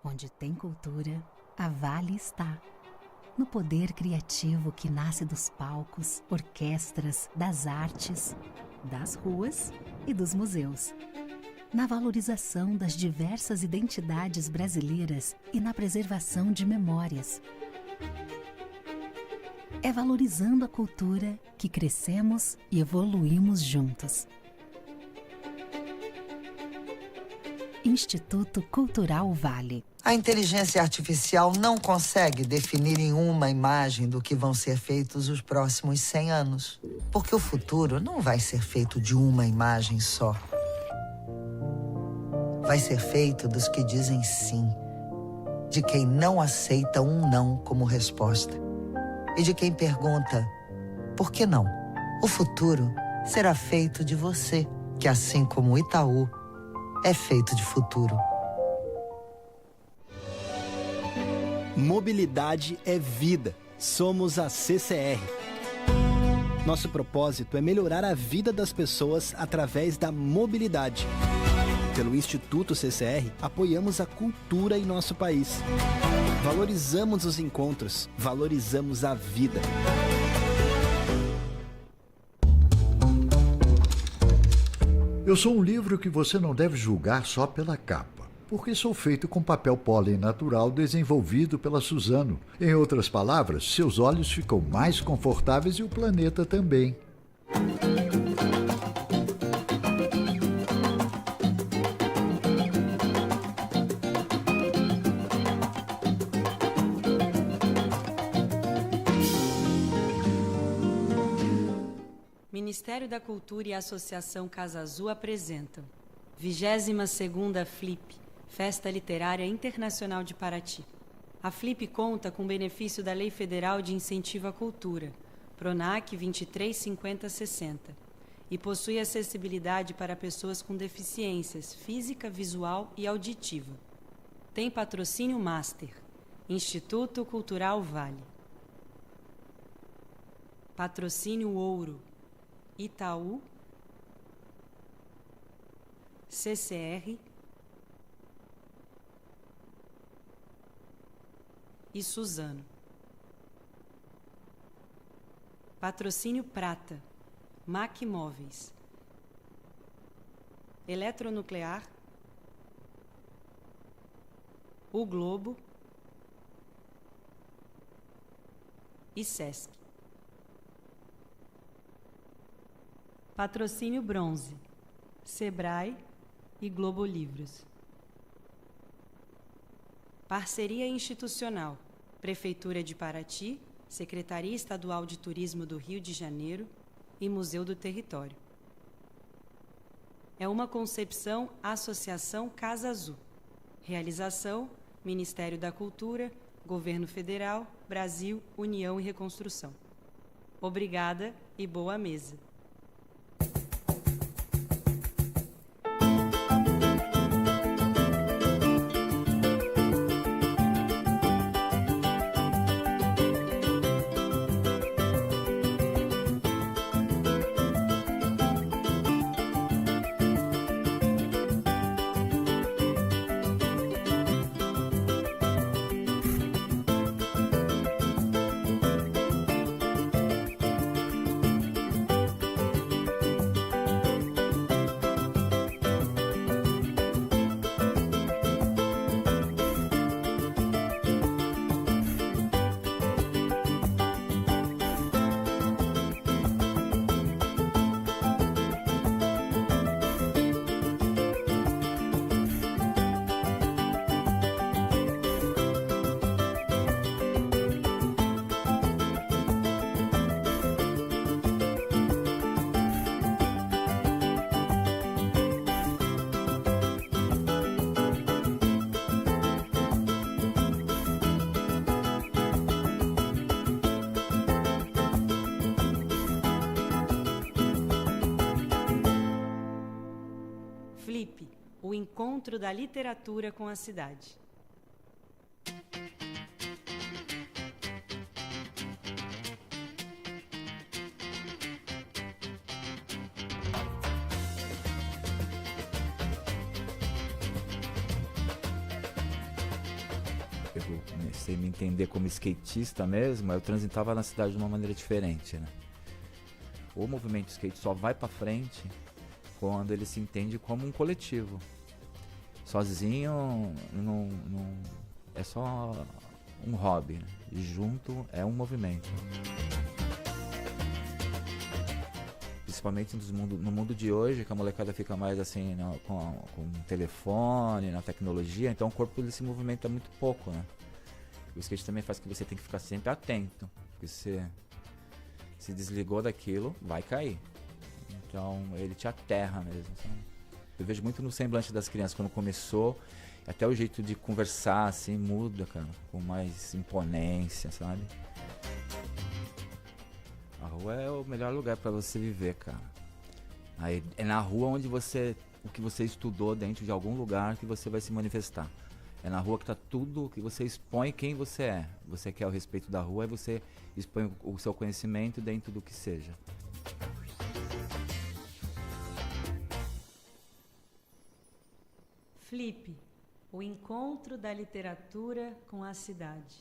Onde tem cultura, a Vale está. No poder criativo que nasce dos palcos, orquestras, das artes, das ruas e dos museus. Na valorização das diversas identidades brasileiras e na preservação de memórias. É valorizando a cultura que crescemos e evoluímos juntos. Instituto Cultural Vale. A inteligência artificial não consegue definir em uma imagem do que vão ser feitos os próximos 100 anos. Porque o futuro não vai ser feito de uma imagem só. Vai ser feito dos que dizem sim, de quem não aceita um não como resposta e de quem pergunta, por que não? O futuro será feito de você, que assim como o Itaú, é feito de futuro. Mobilidade é vida. Somos a CCR. Nosso propósito é melhorar a vida das pessoas através da mobilidade. Pelo Instituto CCR, apoiamos a cultura em nosso país. Valorizamos os encontros, valorizamos a vida. Eu sou um livro que você não deve julgar só pela capa, porque sou feito com papel pólen natural desenvolvido pela Suzano. Em outras palavras, seus olhos ficam mais confortáveis e o planeta também. Ministério da Cultura e a Associação Casa Azul apresentam 22ª Flip, Festa Literária Internacional de Paraty. A Flip conta com benefício da Lei Federal de Incentivo à Cultura, PRONAC 235060, e possui acessibilidade para pessoas com deficiências física, visual e auditiva. Tem patrocínio Master, Instituto Cultural Vale. Patrocínio Ouro, Itaú, CCR e Suzano. Patrocínio Prata, MAC Móveis, Eletronuclear, O Globo e Sesc. Patrocínio Bronze, Sebrae e Globo Livros. Parceria institucional, Prefeitura de Paraty, Secretaria Estadual de Turismo do Rio de Janeiro e Museu do Território. É uma concepção Associação Casa Azul. Realização, Ministério da Cultura, Governo Federal, Brasil, União e Reconstrução. Obrigada e boa mesa. Flip, o encontro da literatura com a cidade. comecei a me entender como skatista mesmo, eu transitava na cidade de uma maneira diferente, né? O movimento skate só vai pra frente quando ele se entende como um coletivo. Sozinho não é só um hobby, né? E junto é um movimento. Principalmente no mundo de hoje, que a molecada fica mais assim com o telefone, na tecnologia, então o corpo ele se movimenta muito pouco, né? O skate também faz que você tem que ficar sempre atento, porque você se desligou daquilo, vai cair. Então ele te aterra mesmo, sabe? Eu vejo muito no semblante das crianças, quando começou, até o jeito de conversar assim muda, cara, com mais imponência, sabe? A rua é o melhor lugar para você viver, cara. Aí é na rua onde o que você estudou dentro de algum lugar que você vai se manifestar. É na rua que tá tudo que você expõe quem você é. Você quer o respeito da rua e você expõe o seu conhecimento dentro do que seja. Flip, o encontro da literatura com a cidade.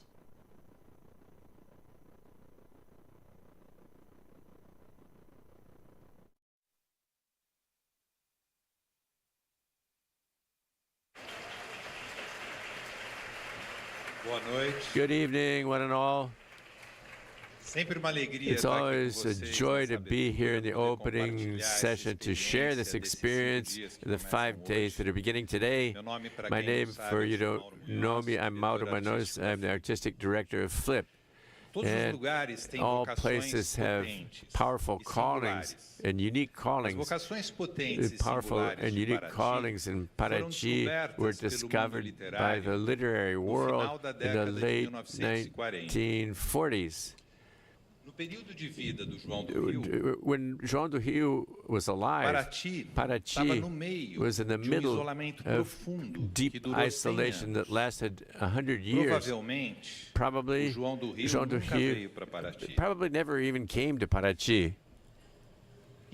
Boa noite. Good evening, one and all. Sempre uma alegria It's estar aqui com always a vocês joy nessa to be here in the abertura, poder opening compartilhar essa session to share this experiência desses 5 experience dias que in the começam 5 days that are beginning today. Meu nome, para My quem não name, sabe, for é you João, don't know me, I'm Mauro diretor Manos. artístico I'm the artistic director of Flip. Todos os And lugares têm all vocações places have potentes powerful e callings singulares. and unique As callings. vocações potentes The e powerful singulares and de unique Paraty callings in Paraty foram were descobertas pelo discovered mundo by the literário literary no world final da in the década de late 1940. 1940s. No período de vida do João do Rio, When João do Rio was alive, Paraty estava Paraty no meio was in the de middle isolamento of profundo que deep durou 100 isolation anos. that lasted 100 years. Provavelmente, Probably, o João do Rio João do nunca Rio veio para Paraty. probably never even came to Paraty.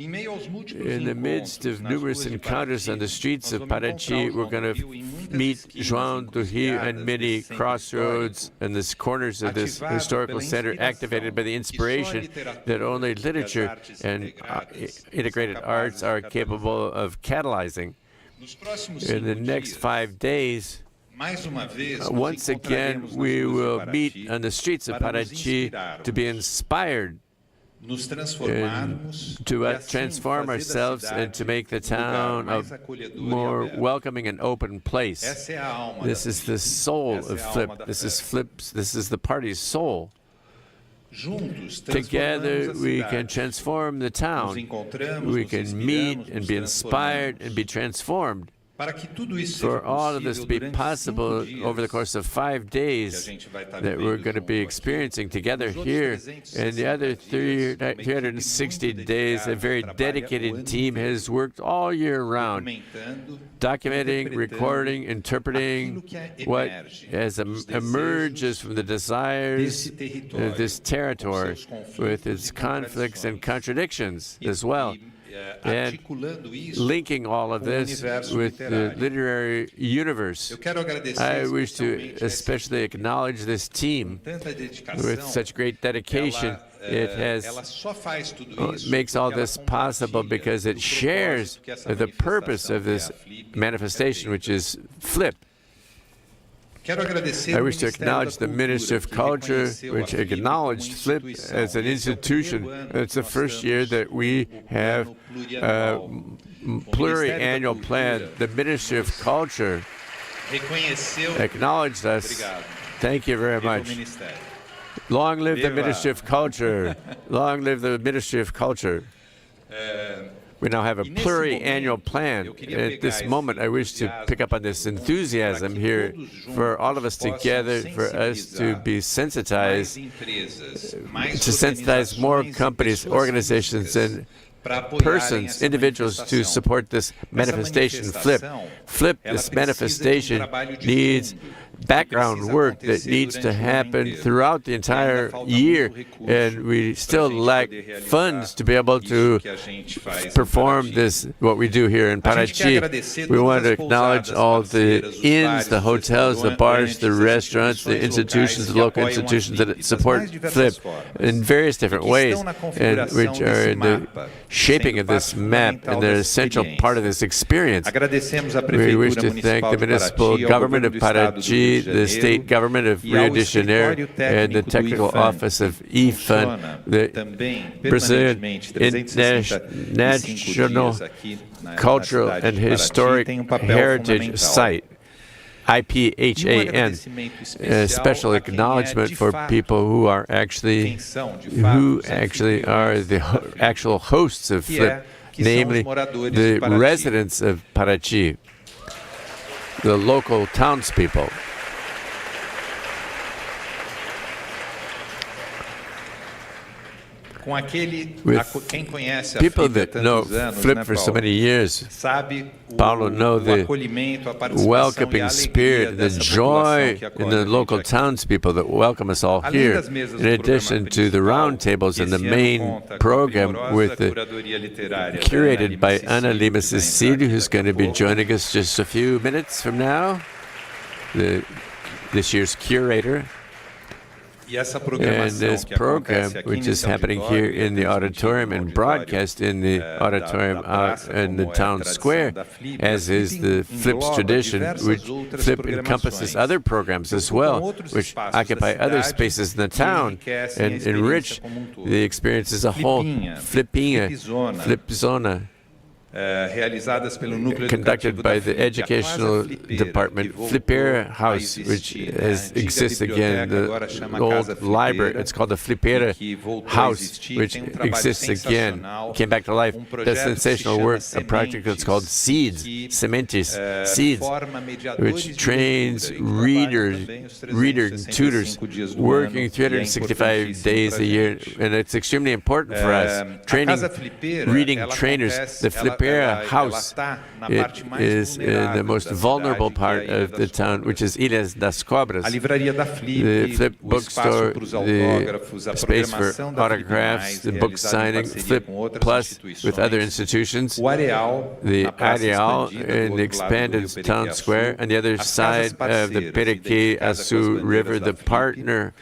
Em meio aos múltiplos In the midst of encontros nas numerous ruas de encounters Paraty, on the streets nós of vamos Paraty, encontrar o we're João going do to Rio em muitas meet esquinas João do Rio encruzilhadas and many desse centro crossroads histórico, and the corners of this ativado historical pela center, inspiração activated by the que só a inspiration literatura that only e as literature artes and integradas integrated são arts capazes de are catalisar. capable of catalyzing. Nos próximos In the 5 next dias, 5 days, mais uma vez, nos once again, encontraremos nas we ruas de will Paraty meet on the streets of para nos Paraty to be inspirarmos, inspired nos transformarmos to e assim transform fazer da ourselves and to cidade make the um lugar town mais a acolhedor e more aberto. welcoming and open place. Essa é a alma This da is Flip. the soul Essa of é a Flip. alma da This is festa. Flip's. This is the party's soul. Juntos Together, transformamos a we cidade. can transform the Nos town. encontramos, We nos can inspiramos, meet nos and be inspired and be transformed. Para que tudo isso For seja all of this to be possível durante possible 5 dias, over the course of 5 que a days gente vai estar that we're vivendo going to be junto aqui. experiencing together Os outros here, 360 and the other dias, uma equipe 360 muito days, a dedicada very trabalha o dedicated ano team inteiro, has worked all year round, documentando, documenting, interpretando recording, interpreting aquilo que what emerge has dos emerges from the desires desse território, of this territory com seus conflitos with its e conflicts and contradições. contradictions as well. And articulando isso, linking all of com o this universo with the literário. literary universe. Eu quero agradecer I wish to especialmente a essa especially acknowledge this team tanta dedicação. with such great dedication. It Ela só faz tudo isso makes all porque ela this possible compartilha because it do shares propósito que essa the purpose manifestação, of this que é a Flip, manifestation, é which is Flip. Quero agradecer I o wish to Ministério da acknowledge the Ministry of Cultura, que Culture, reconheceu a which Flip como acknowledged Flip instituição. as an Esse é o institution. primeiro ano It's the que nós first year estamos that we o have plano plurianual. O pluriannual Ministério da plan. Cultura The Ministry of Culture reconheceu. acknowledged us. Obrigado. Thank you very Viva o much. Ministério. Long live the Viva. Ministry of Culture. Long live the Ministry of Culture. We now have a E nesse pluriannual momento, plan. eu queria At pegar this esse moment, I wish to entusiasmo pick up on this enthusiasm para que here todos for all of us juntos together, possam for us to sensibilizar be mais sensitized, empresas, mais to sensitize more organizações e companies, pessoas organizations, físicas and para apoiarem persons, essa individuals to manifestação. support this Essa manifestation. Flip, manifestação, flip. ela This precisa de manifestation trabalho de needs fundo. background work that needs to happen throughout the entire year, and we still lack funds to be able to perform this, what we do here in Paraty. We want to acknowledge all the inns, the hotels, the bars, the restaurants, the institutions, the local institutions that support FLIP in various different ways, and which are in the shaping of this map and they're an essential part of this experience. We wish to thank the municipal government of Paraty, the state government of Rio de Janeiro, and the technical office of IFAN, the Brazilian National Cultural and Historic Heritage Site, IPHAN, a special acknowledgement for people who actually are the actual hosts of FLIP, namely the residents of Paraty, the local townspeople. With people that know FLIP for so many years, Paulo know the welcoming spirit, the joy in the local townspeople that welcome us all here. In addition to the round tables and the main program curated by Ana Lima Cecílio, who's going to be joining us just a few minutes from now, this year's curator. And this program, which is happening here in the auditorium and broadcast in the auditorium out in the town square, as is the FLIP's tradition, which FLIP encompasses other programs as well, which occupy other spaces in the town and enrich the experience as a whole. Flipinha, Flipzona, conducted by the educational department, Flipeira House, which exists again, the old library. It's called the Flipeira House, which exists again, came back to life. The sensational work, a project that's called Seeds, Sementes, Seeds, which trains reader tutors, working 365 days a year, and it's extremely important for us. Training reading trainers, the Flipeira House. It is in the most vulnerable part of the town, which is Ilhas das Cobras. The FLIP bookstore, the space for autographs, the book signing, FLIP Plus with other institutions, the Areal in the expanded town square, and the other side of the Perequê-Açu River, the partner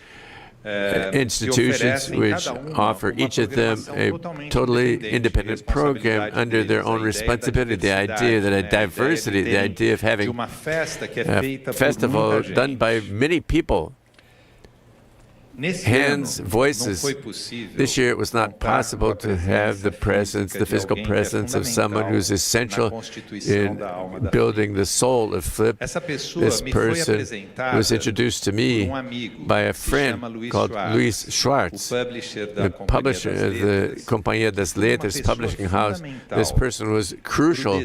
institutions which offer each of them a totally independent program under their own responsibility. The idea that a diversity, the idea of having a festival done by many people, hands, voices. This year it was not possible to have the presence, the physical presence of someone who's essential in building the soul of FLIP. This person was introduced to me by a friend called Luiz Schwartz, the publisher of the Companhia das Letras publishing house. This person was crucial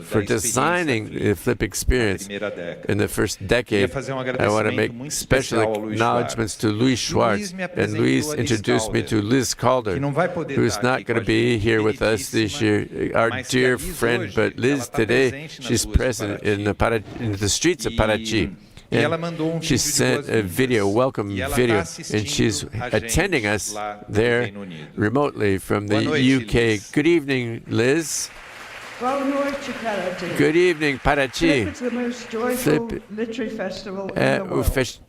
for designing the FLIP experience in the first decade. I want to make special acknowledgments to Luiz Schwartz, and Luiz introduced me to Liz Calder, who's not going to be here with us this year, our dear friend, but Liz today, she's present in the streets of Paraty. And she sent a video, welcome video, and she's attending us there remotely from the UK. Good evening, Liz. Good evening, Paraty. FLIP is the most joyful literary festival in the world,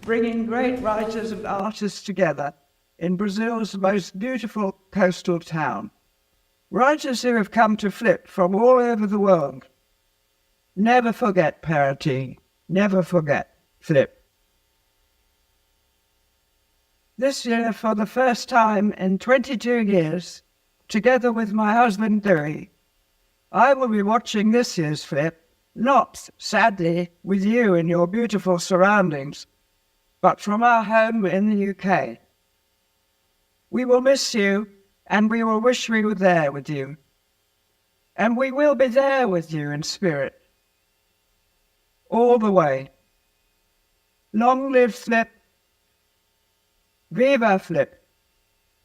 bringing great writers and artists together in Brazil's most beautiful coastal town. Writers who have come to FLIP from all over the world. Never forget Paraty. Never forget FLIP. This year, for the first time in 22 years, together with my husband Derry, I will be watching this year's FLIP, not, sadly, with you in your beautiful surroundings, but from our home in the UK. We will miss you, and we will wish we were there with you. And we will be there with you in spirit, all the way. Long live FLIP. Viva FLIP.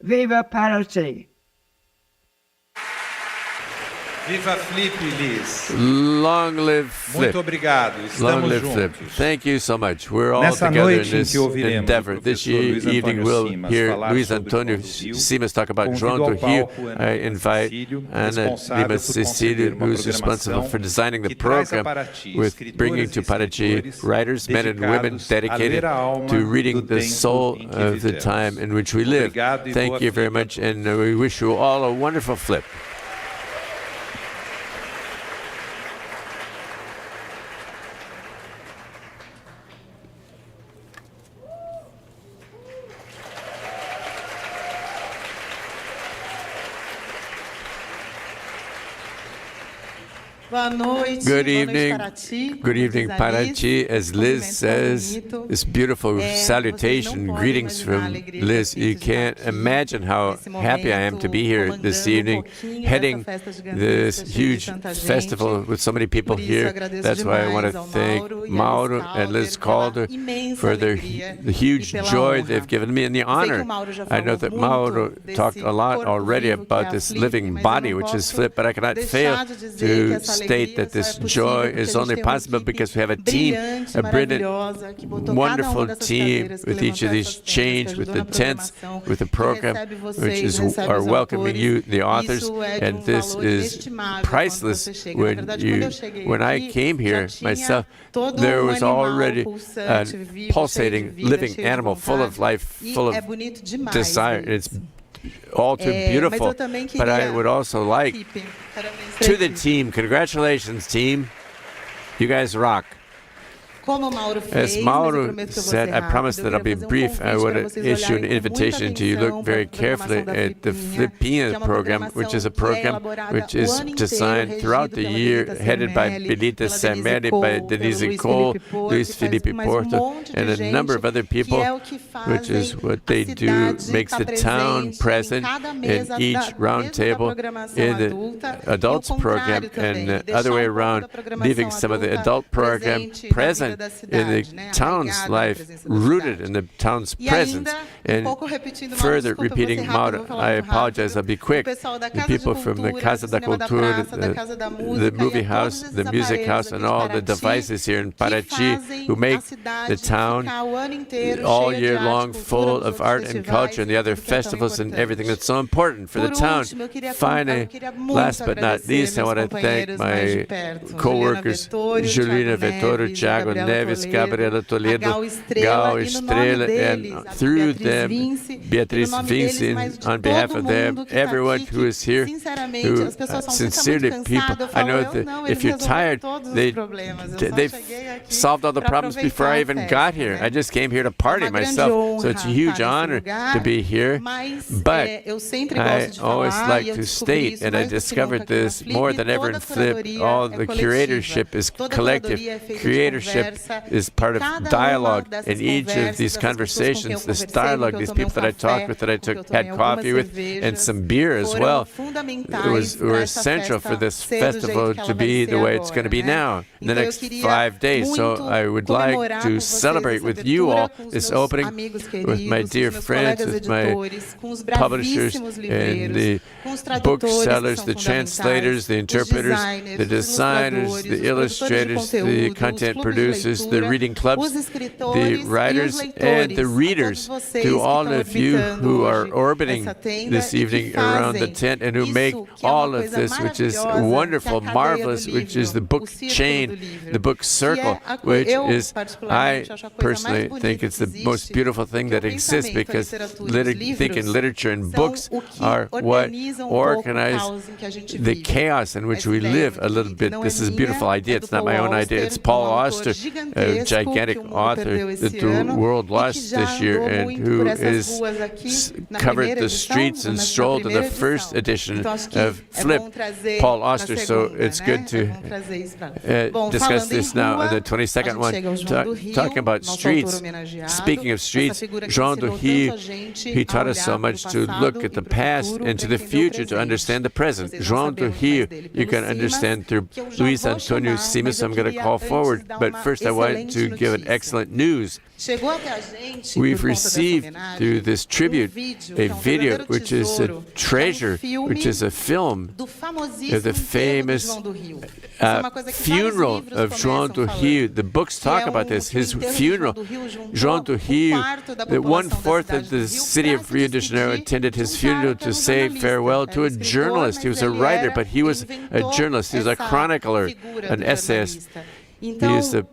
Viva Paraty. Viva Flip, Liz. Long live Flip. Muito obrigado. Long Estamos live Flip. juntos. Thank you so much. We're all Nessa together in noite em this que ouviremos endeavor. o This professor Luiz evening Antônio we'll Simas hear falar Luiz sobre Antônio João do Rio. Simas talk about João Convido do ao Rio. palco I invite Cecílio, Ana responsável Lima por Cecílio, conceder uma who is responsible for designing the que traz a program Paraty with escritores bringing e to Paraty escritores writers, men and women dedicados a ler dedicated a alma to reading do the tempo soul em que of the vivemos. time in which we live. Obrigado e Thank boa you very Flip a much, and we wish you all a wonderful Flip. Good evening. Good evening, Paraty. As Liz says, this beautiful salutation, greetings from Liz. You can't imagine how happy I am to be here this evening, heading this huge festival with so many people here. That's why I want to thank Mauro and Liz Calder for the huge joy they've given me and the honor. I know that Mauro talked a lot already about this living body, which is Flip, but I cannot fail to state that this joy is only possible because we have a team, a brilliant, wonderful team with each of these chains, with the tents, with the program, which are welcoming you, the authors, and this is priceless. When I came here myself, there was already a pulsating, living animal, full of life, full of desire. It's all too beautiful, but I would also like to the team, congratulations team, you guys rock. As Mauro said, I promised that I'll be brief. I would issue an invitation to you look very carefully at the Flipinha program, which is a program which is designed throughout the year, headed by Belita Sameri, by Denise Cole, Luiz Felipe Porto, and a number of other people, which is what they do, makes the town present in each round table in the adults program, and the other way around, leaving some of the adult program present in the town's life, rooted in the town's presence. And further, repeating Mauro, I apologize, I'll be quick. The people from the Casa da Cultura, the movie house, the music house, and all the devices here in Paraty who make the town all year long full of art and culture and the other festivals and everything that's so important for the town. Finally, last but not least, I want to thank my co-workers, Julina Vettoro, Thiago Neves, Gabriela Toledo, Gal Estrela, and through them, Beatriz Vinci, on behalf of them, everyone who is here, who sincerely people, I know that if you're tired, they've solved all the problems before I even got here. I just came here to party myself, so it's a huge honor to be here, but I always like to state, and I discovered this more than ever in Flip, all the curatorship is collective. Curatorship is part of dialogue, and each of these conversations, this dialogue, these people that I talked with, that I had coffee with, and some beer as well, were essential for this festival to be the way it's going to be now in the next 5 days. So I would like to celebrate with you all this opening with my dear friends, with my publishers and the booksellers, the translators, the interpreters, the designers, the illustrators, the content producers, the reading clubs, the writers, and the readers, to all of you who are orbiting this evening around the tent and who make all of this, which is wonderful, marvelous, which is the book chain, the book circle, which is, I personally think it's the most beautiful thing that exists, because thinking literature and books are what organize the chaos in which we live a little bit. This is a beautiful idea. It's not my own idea. It's Paul Auster, a gigantic author that the world lost this year, and who is covered the streets and strolled in the first edition of Flip, Paul Auster. So it's good to discuss this now. And the 22nd one, talking about streets. Speaking of streets, João do Rio, he taught us so much to look at the past and to the future to understand the present. João do Rio, you can understand through Luiz Antônio Simas, I'm going to call forward. But first, First, I want to give an excellent news. We've received through this tribute a video which is a treasure, which is a film of the famous funeral of João do Rio. The books talk about this, his funeral. João do Rio, that 1/4 of the city of Rio de Janeiro attended his funeral to say farewell to a journalist. He was a writer, but he was a journalist. He was a chronicler, an essayist. He is the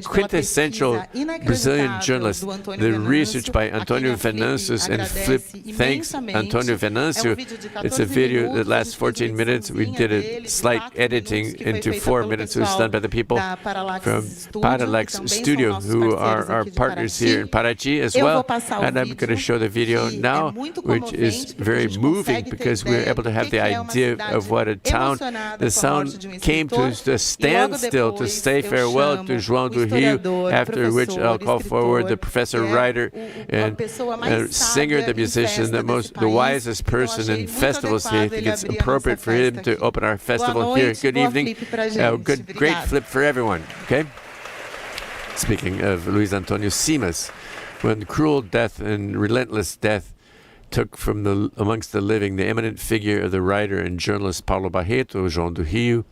quintessential Brazilian journalist. The research by Antônio Venâncio and Flip thanks Antônio Venâncio. It's a video that lasts 14 minutes. We did a slight editing into 4 minutes. It was done by the people from Parallax Studio, who are our partners here in Paraty as well. And I'm going to show the video now, which is very moving because we're able to have the idea of what a town, the sound came to a standstill to say farewell to João do Rio, after which I'll call forward the professor, writer, and singer, the musician, the wisest person in festivals here. I think it's appropriate for him to open our festival here. Good evening. Great flip for everyone. Okay? Speaking of Luiz Antônio Simas, when cruel death and relentless death took from amongst the living the eminent figure of the writer and journalist Paulo Barreto, João do Rio,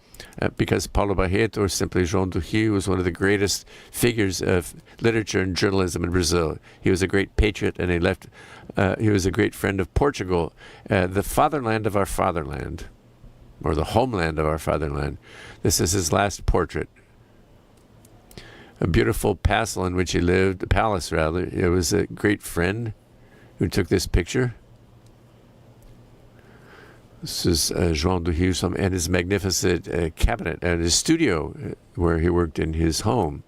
because Paulo Barreto, or simply João do Rio, was one of the greatest figures of literature and journalism in Brazil. He was a great patriot, and he was a great friend of Portugal, the fatherland of our fatherland, or the homeland of our fatherland. This is his last portrait. A beautiful castle in which he lived, a palace rather. It was a great friend who took this picture. This is João do Rio and his magnificent cabinet and his studio where he worked in his home.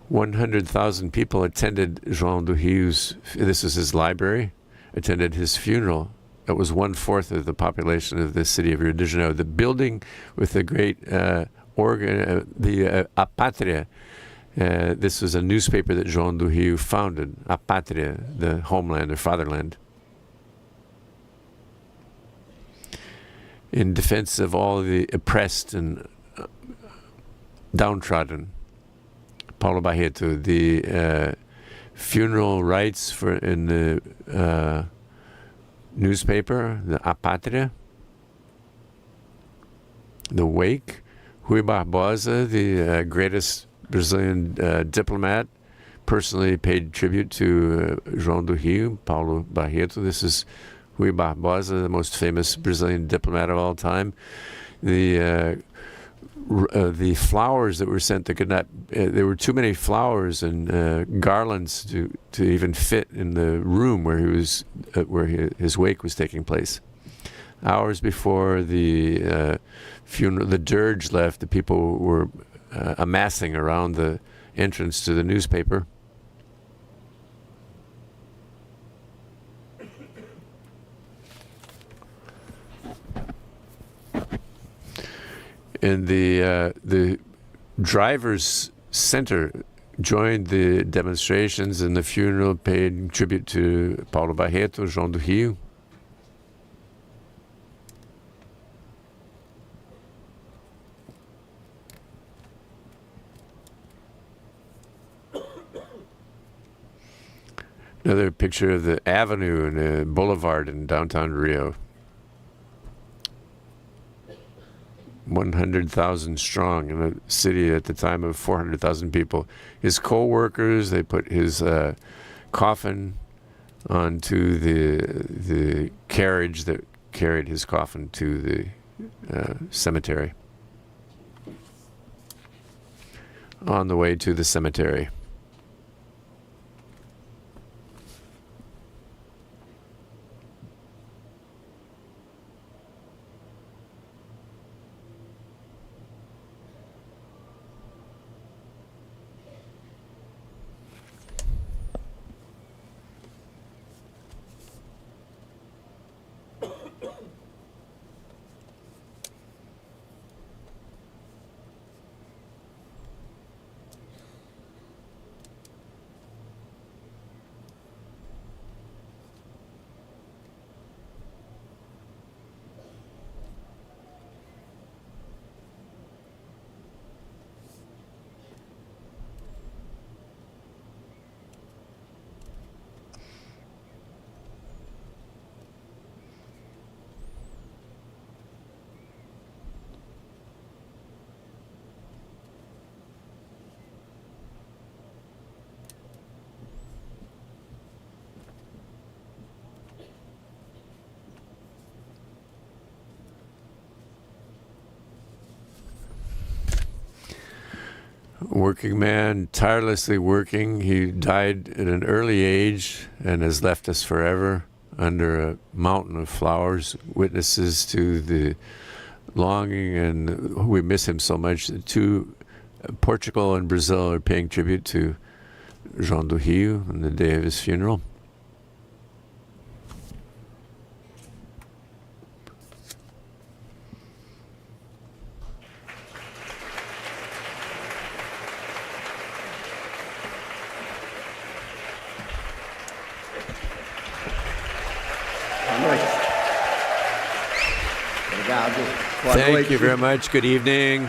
"100,000 people attended João do Rio's, this is his library, attended his funeral. That was 1/4 of the population of the city of Rio de Janeiro. The building with the great organ, A Pátria. This was a newspaper that João do Rio founded, A Pátria, the homeland or fatherland, in defense of all the oppressed and downtrodden. Paulo Barreto, the funeral rites in the newspaper, the A Pátria, the wake. Rui Barbosa, the greatest Brazilian diplomat, personally paid tribute to João do Rio, Paulo Barreto. This is Rui Barbosa, the most famous Brazilian diplomat of all time. The flowers that were sent that could not, there were too many flowers and garlands to even fit in the room where his wake was taking place. Hours before the funeral, the dirge left, the people were amassing around the entrance to the newspaper. And the drivers' center joined the demonstrations, and the funeral paid tribute to Paulo Barreto, João do Rio. Another picture of the avenue and the boulevard in downtown Rio. 100,000 strong in a city at the time of 400,000 people. His co-workers, they put his coffin onto the carriage that carried his coffin to the cemetery. On the way to the cemetery. working man, tirelessly working. He died at an early age and has left us forever under a mountain of flowers, witnesses to the longing, and we miss him so much. Portugal and Brazil are paying tribute to João do Rio on the day of his funeral. Thank you very much. Good evening.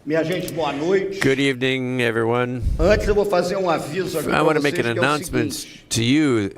Minha gente, boa noite. Good evening, everyone. Antes eu vou fazer aviso aqui I want to para make an vocês, announcement que é o seguinte. to you,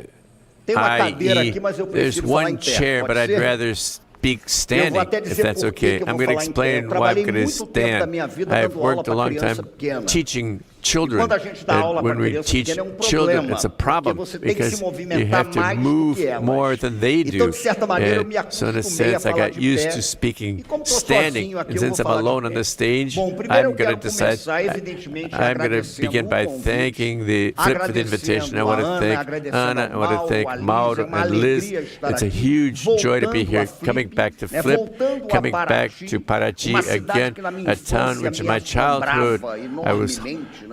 Tem uma cadeira i.e., aqui, mas eu there's prefiro falar one em pé. chair, Pode but I'd ser? rather speak Eu standing, vou até if dizer that's por okay. que eu I'm vou going to falar em pé. explain Eu why I'm trabalhei going to muito tempo da stand. minha vida I've dando aula worked a para long criança time pequena. teaching E children. quando a gente dá aula And when para we criança teach pequena é um children, problema, it's a porque problem você tem que because se you movimentar have to mais do move que elas. more than they Então, do. de certa maneira, eu me And so in a acostumei a sense, I falar got de used pé. to speaking E como estou standing. sozinho aqui, And eu vou since I'm falar de alone on pé. the stage, Bom, primeiro I'm eu going quero to decide. começar, evidentemente, I'm going to agradecendo begin by o convite, thanking the Flip for the invitation. I want to thank Ana, I want to thank Mauro and Liz. It's a huge joy to be here, coming back to Flip, coming back to Paraty again, a town which in my childhood I was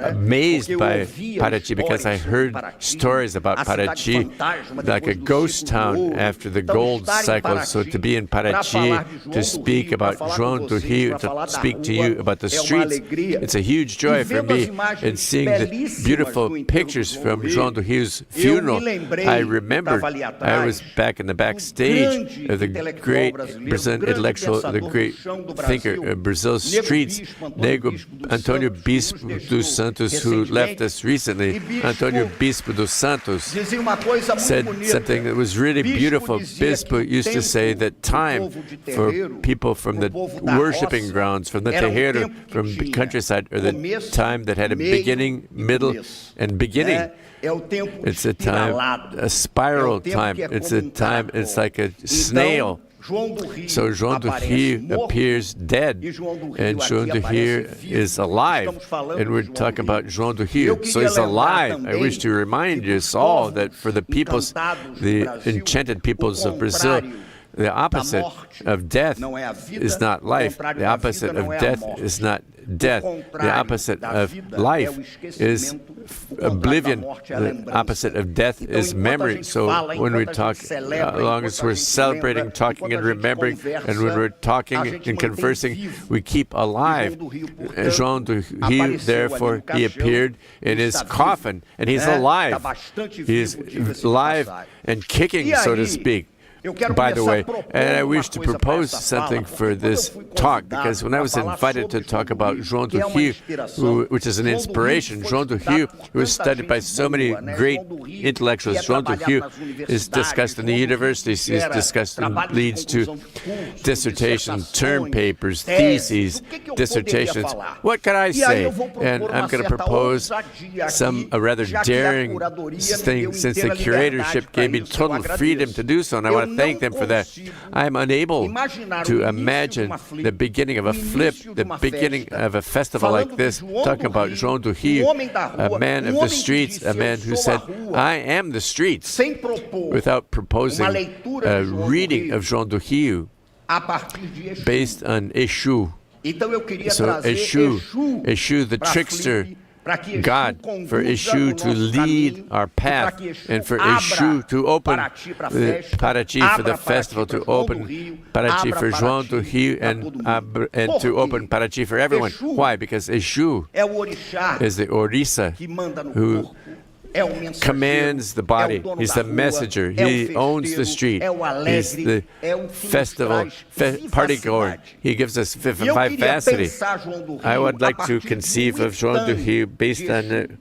amazed by Paraty because I heard stories about Paraty, like a ghost town after the gold cycle. So to be in Paraty, to speak about João do Rio, to speak to you about the streets, it's a huge joy for me. And seeing the beautiful pictures from João do Rio's funeral, I remembered I was back in the backstage of the great Brazilian intellectual, the great thinker of Brazil's streets, Nego Antônio Bispo dos Santos, who left us recently. Antônio Bispo dos Santos said something that was really beautiful. Bispo used to say that time for people from the worshipping grounds, from the terreiro, from the countryside, or the time that had a beginning, middle, and beginning. It's a time, a spiral time. It's a time, it's like a snail. So João do Rio appears dead, and João do Rio is alive, and we're talking about João do Rio. So he's alive. I wish to remind you all that for the peoples, the enchanted peoples of Brazil, the opposite of death is not life. The opposite of death is not death. The opposite of life is oblivion. The opposite of death is memory. So when we talk, as long as we're celebrating, talking and remembering, and when we're talking and conversing, we keep alive. João do Rio, therefore, he appeared in his coffin, and he's alive. He's alive and kicking, so to speak. By the way, and I wish to propose something for this talk, because when I was invited to talk about João do Rio, which is an inspiration, João do Rio, who was studied by so many great intellectuals, João do Rio is discussed in the universities, is discussed and leads to dissertations, term papers, theses, dissertations. What could I say? And I'm going to propose a rather daring thing, since the curatorship gave me total freedom to do so, and I want to thank them for that. I'm unable to imagine the beginning of a flip, the beginning of a festival like this, talking about João do Rio, a man of the streets, a man who said, I am the streets, without proposing a reading of João do Rio based on Exu. So Exu, the trickster, God, for Exu to lead our path, and for Exu to open Paraty for the festival, to open Paraty for João do Rio, and to open Paraty for everyone. Why? Because Exu is the Orissa who commands the body. He's the messenger. He owns the street. He's the festival party goer. He gives us vivacity. I would like to conceive of João do Rio based on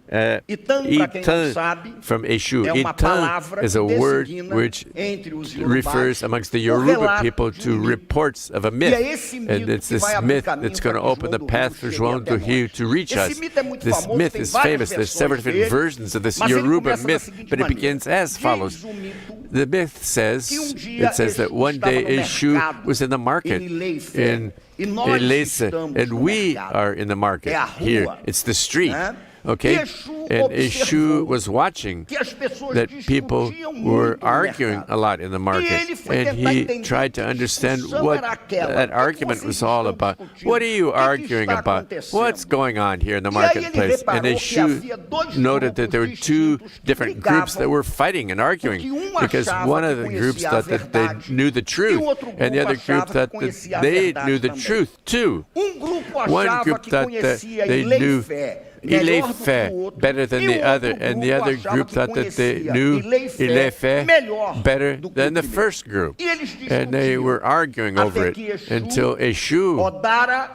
Itan from Exu. Itan is a word which refers amongst the Yoruba people to reports of a myth. And it's this myth that's going to open the path for João do Rio to reach us. This myth is famous. There's several different versions of this Yoruba myth, but it begins as follows. The myth says, that one day Exu was in the market in Elisa, and we are in the market here. It's the street. Okay? And Eshu was watching that people were arguing a lot in the market. And he tried to understand what that argument was all about. What are you arguing about? What's going on here in the marketplace? And Eshu noted that there were two different groups that were fighting and arguing, because one of the groups thought that they knew the truth, and the other group thought that they knew the truth too. One group thought that they knew Ilefe better than the other, and the other group thought that they knew Ilefe better than the first group. And they were arguing over it until Eshu,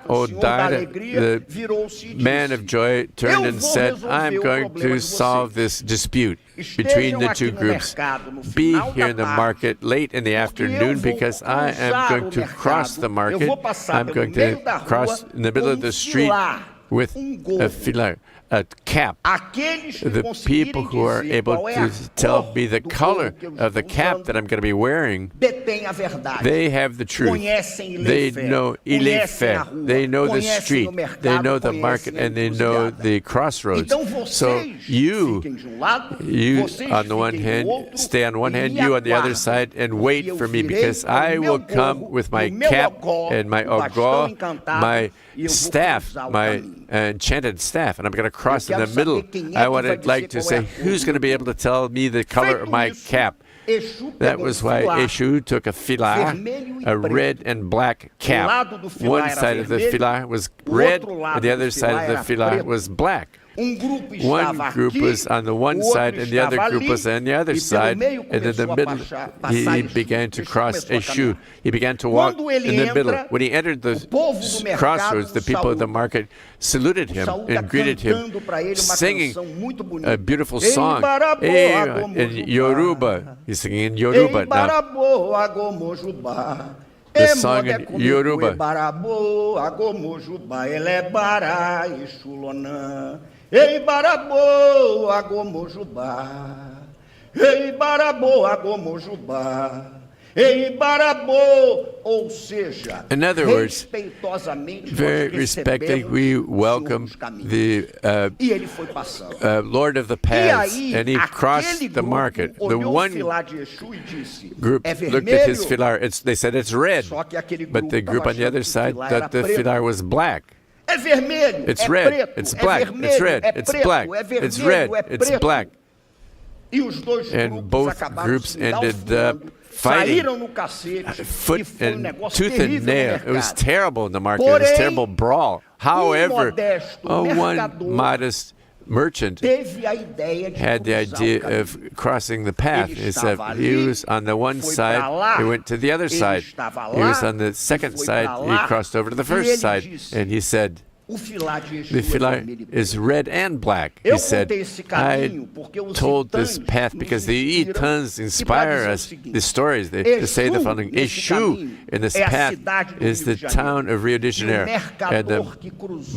Odara, the man of joy, turned and said, I'm going to solve this dispute between the two groups. Be here in the market late in the afternoon, because I am going to cross the market. I'm going to cross in the middle of the street with a filar, a cap. The people who are able to tell me the color of the cap that I'm going to be wearing, they have the truth. They know Ilefe, they know the street, they know the market, and they know the crossroads. So you on the one hand, stay on one hand, you on the other side, and wait for me, because I will come with my cap and my ogó, my staff, my enchanted staff, and I'm going to cross in the middle. I would like to say, who's going to be able to tell me the color of my cap? That was why Eshu took a filar, a red and black cap. One side of the filar was red, and the other side of the filar was black. One group was on the one side, and the other group was on the other side, and in the middle, he began to cross Eshu. He began to walk in the middle. When he entered the crossroads, the people of the market saluted him and greeted him, singing a beautiful song in Yoruba. He's singing in Yoruba now. The song in Yoruba. Ei barabô, agomojubá. Ei barabô, agomojubá. Ei barabô, ou seja, in other words, very respectfully, we welcome the Lord of the paths, and he crossed the market. The one group looked at his filar, they said it's red, but the group on the other side thought the filar was black. It's red, it's black, it's red, it's black, it's red, it's black. And both groups ended up fighting, foot and tooth and nail. It was terrible in the market. It was a terrible brawl. However, one modest merchant had the idea of crossing the path. He said he was on the one side, he went to the other side. He was on the second side, he crossed over to the first side, and he said, the filar is red and black. He said, I told this path because the Itans inspire us, the stories. They say the following: Eshu in this path is the town of Rio de Janeiro. And the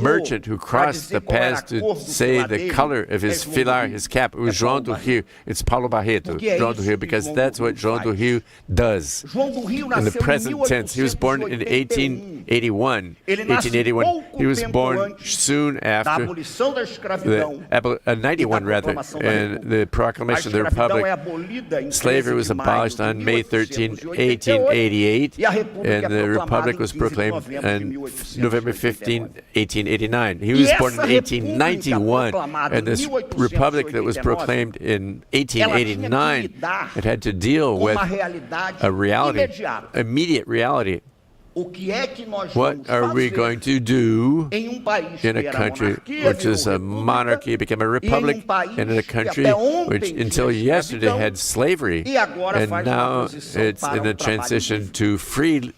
merchant who crossed the path to say the color of his filar, his cap, it was João do Rio. It's Paulo Barreto, João do Rio, because that's what João do Rio does. In the present tense, he was born in 1881. He was born soon after 91 rather, and the proclamation of the Republic. Slavery was abolished on May 13, 1888, and the Republic was proclaimed on November 15, 1889. He was born in 1891, and this Republic that was proclaimed in 1889, it had to deal with a reality, immediate reality. What are we going to do in a country which is a monarchy, became a republic, and in a country which until yesterday had slavery, and now it's in a transition to free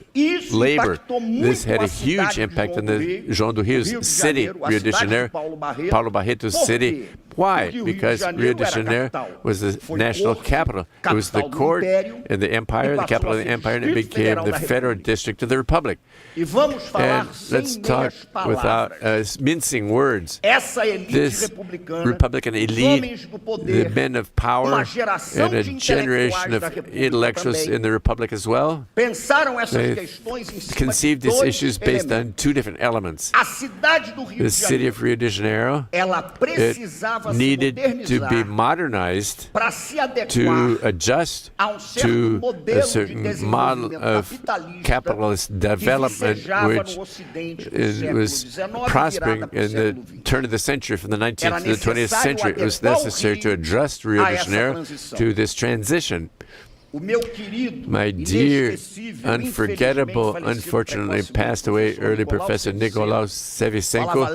labor? This had a huge impact on the João do Rio's city, Rio de Janeiro, Paulo Barreto's city. Why? Because Rio de Janeiro was the national capital. It was the court in the empire, the capital of the empire, and it became the federal district of the republic. And let's talk without mincing words. This Republican elite, the men of power, and a generation of intellectuals in the republic as well, they conceived these issues based on two different elements. The city of Rio de Janeiro, it needed to be modernized to adjust to a certain model of capitalist development which was prospering in the turn of the century, from the 19th to the 20th century. It was necessary to adjust Rio de Janeiro to this transition. My dear, unforgettable, unfortunately passed away early Professor Nicolaus Sevisenko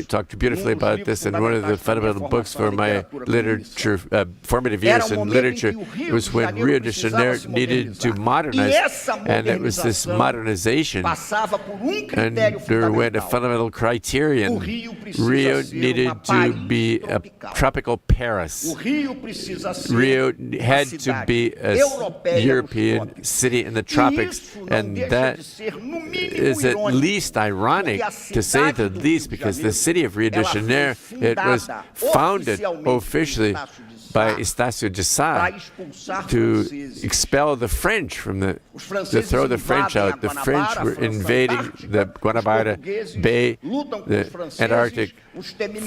talked beautifully about this in one of the fundamental books for my literature, formative years in literature. It was when Rio de Janeiro needed to modernize, and it was this modernization underwent a fundamental criterion. Rio needed to be a tropical Paris. Rio had to be a European city in the tropics, and that is at least ironic, to say the least, because the city of Rio de Janeiro, it was founded officially by Estácio de Sá to expel the French to throw the French out. The French were invading the Guanabara Bay, the Antarctic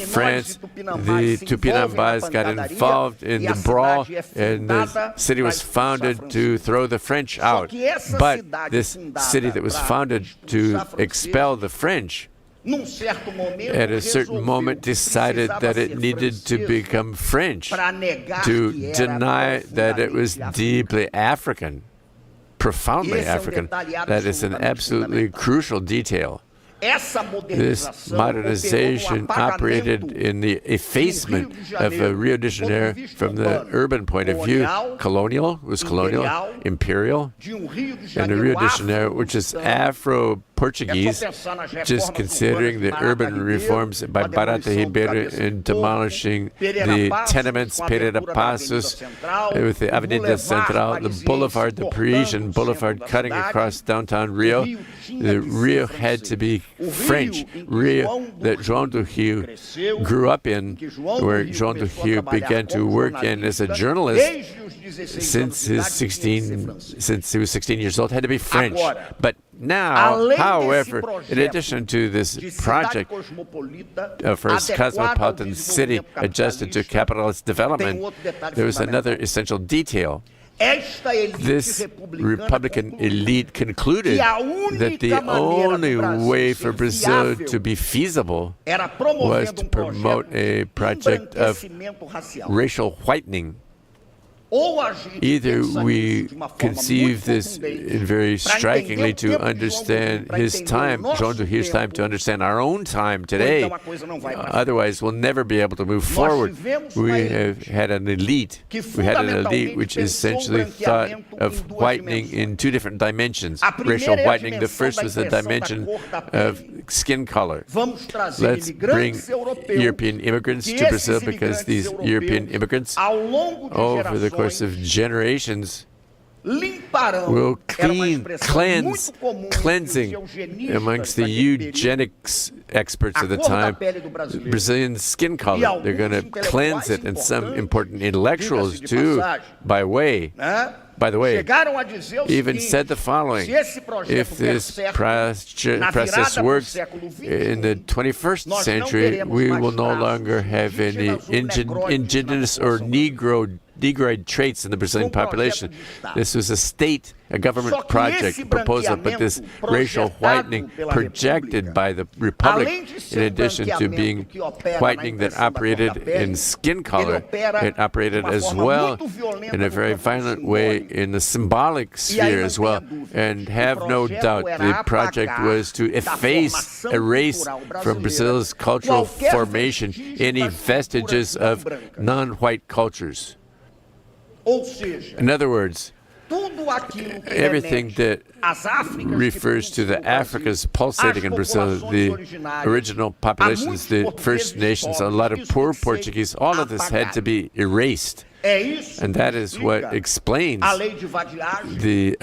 France. The Tupinambás got involved in the brawl, and the city was founded to throw the French out. But this city that was founded to expel the French, at a certain moment decided that it needed to become French, to deny that it was deeply African, profoundly African. That is an absolutely crucial detail. This modernization operated in the effacement of Rio de Janeiro from the urban point of view. Colonial was colonial, imperial, and the Rio de Janeiro, which is Afro-Portuguese, just considering the urban reforms by Barata Ribeiro in demolishing the tenements, Pereira Passos, with the Avenida Central, the boulevard, the Parisian boulevard cutting across downtown Rio. The Rio had to be French. Rio that João do Rio grew up in, where João do Rio began to work in as a journalist since he was 16 years old, had to be French. But now, however, in addition to this project for its cosmopolitan city adjusted to capitalist development, there was another essential detail. This Republican elite concluded that the only way for Brazil to be feasible was to promote a project of racial whitening. Either we conceive this very strikingly to understand his time, João do Rio's time, to understand our own time today. Otherwise, we'll never be able to move forward. We have had an elite. We had an elite which essentially thought of whitening in two different dimensions. Racial whitening, the first was the dimension of skin color. Let's bring European immigrants to Brazil, because these European immigrants, over the course of generations, will cleansing amongst the eugenics experts of the time, Brazilian skin color. They're going to cleanse it, and some important intellectuals too, by the way, even said the following: if this process works in the 21st century, we will no longer have any indigenous or Negroid traits in the Brazilian population. This was a government project proposal, but this racial whitening projected by the Republic, in addition to being whitening that operated in skin color, it operated as well in a very violent way in the symbolic sphere as well. And have no doubt, the project was to erase from Brazil's cultural formation any vestiges of non-white cultures. In other words, everything that refers to the Africas pulsating in Brazil, the original populations, the First Nations, a lot of poor Portuguese, all of this had to be erased. And that is what explains the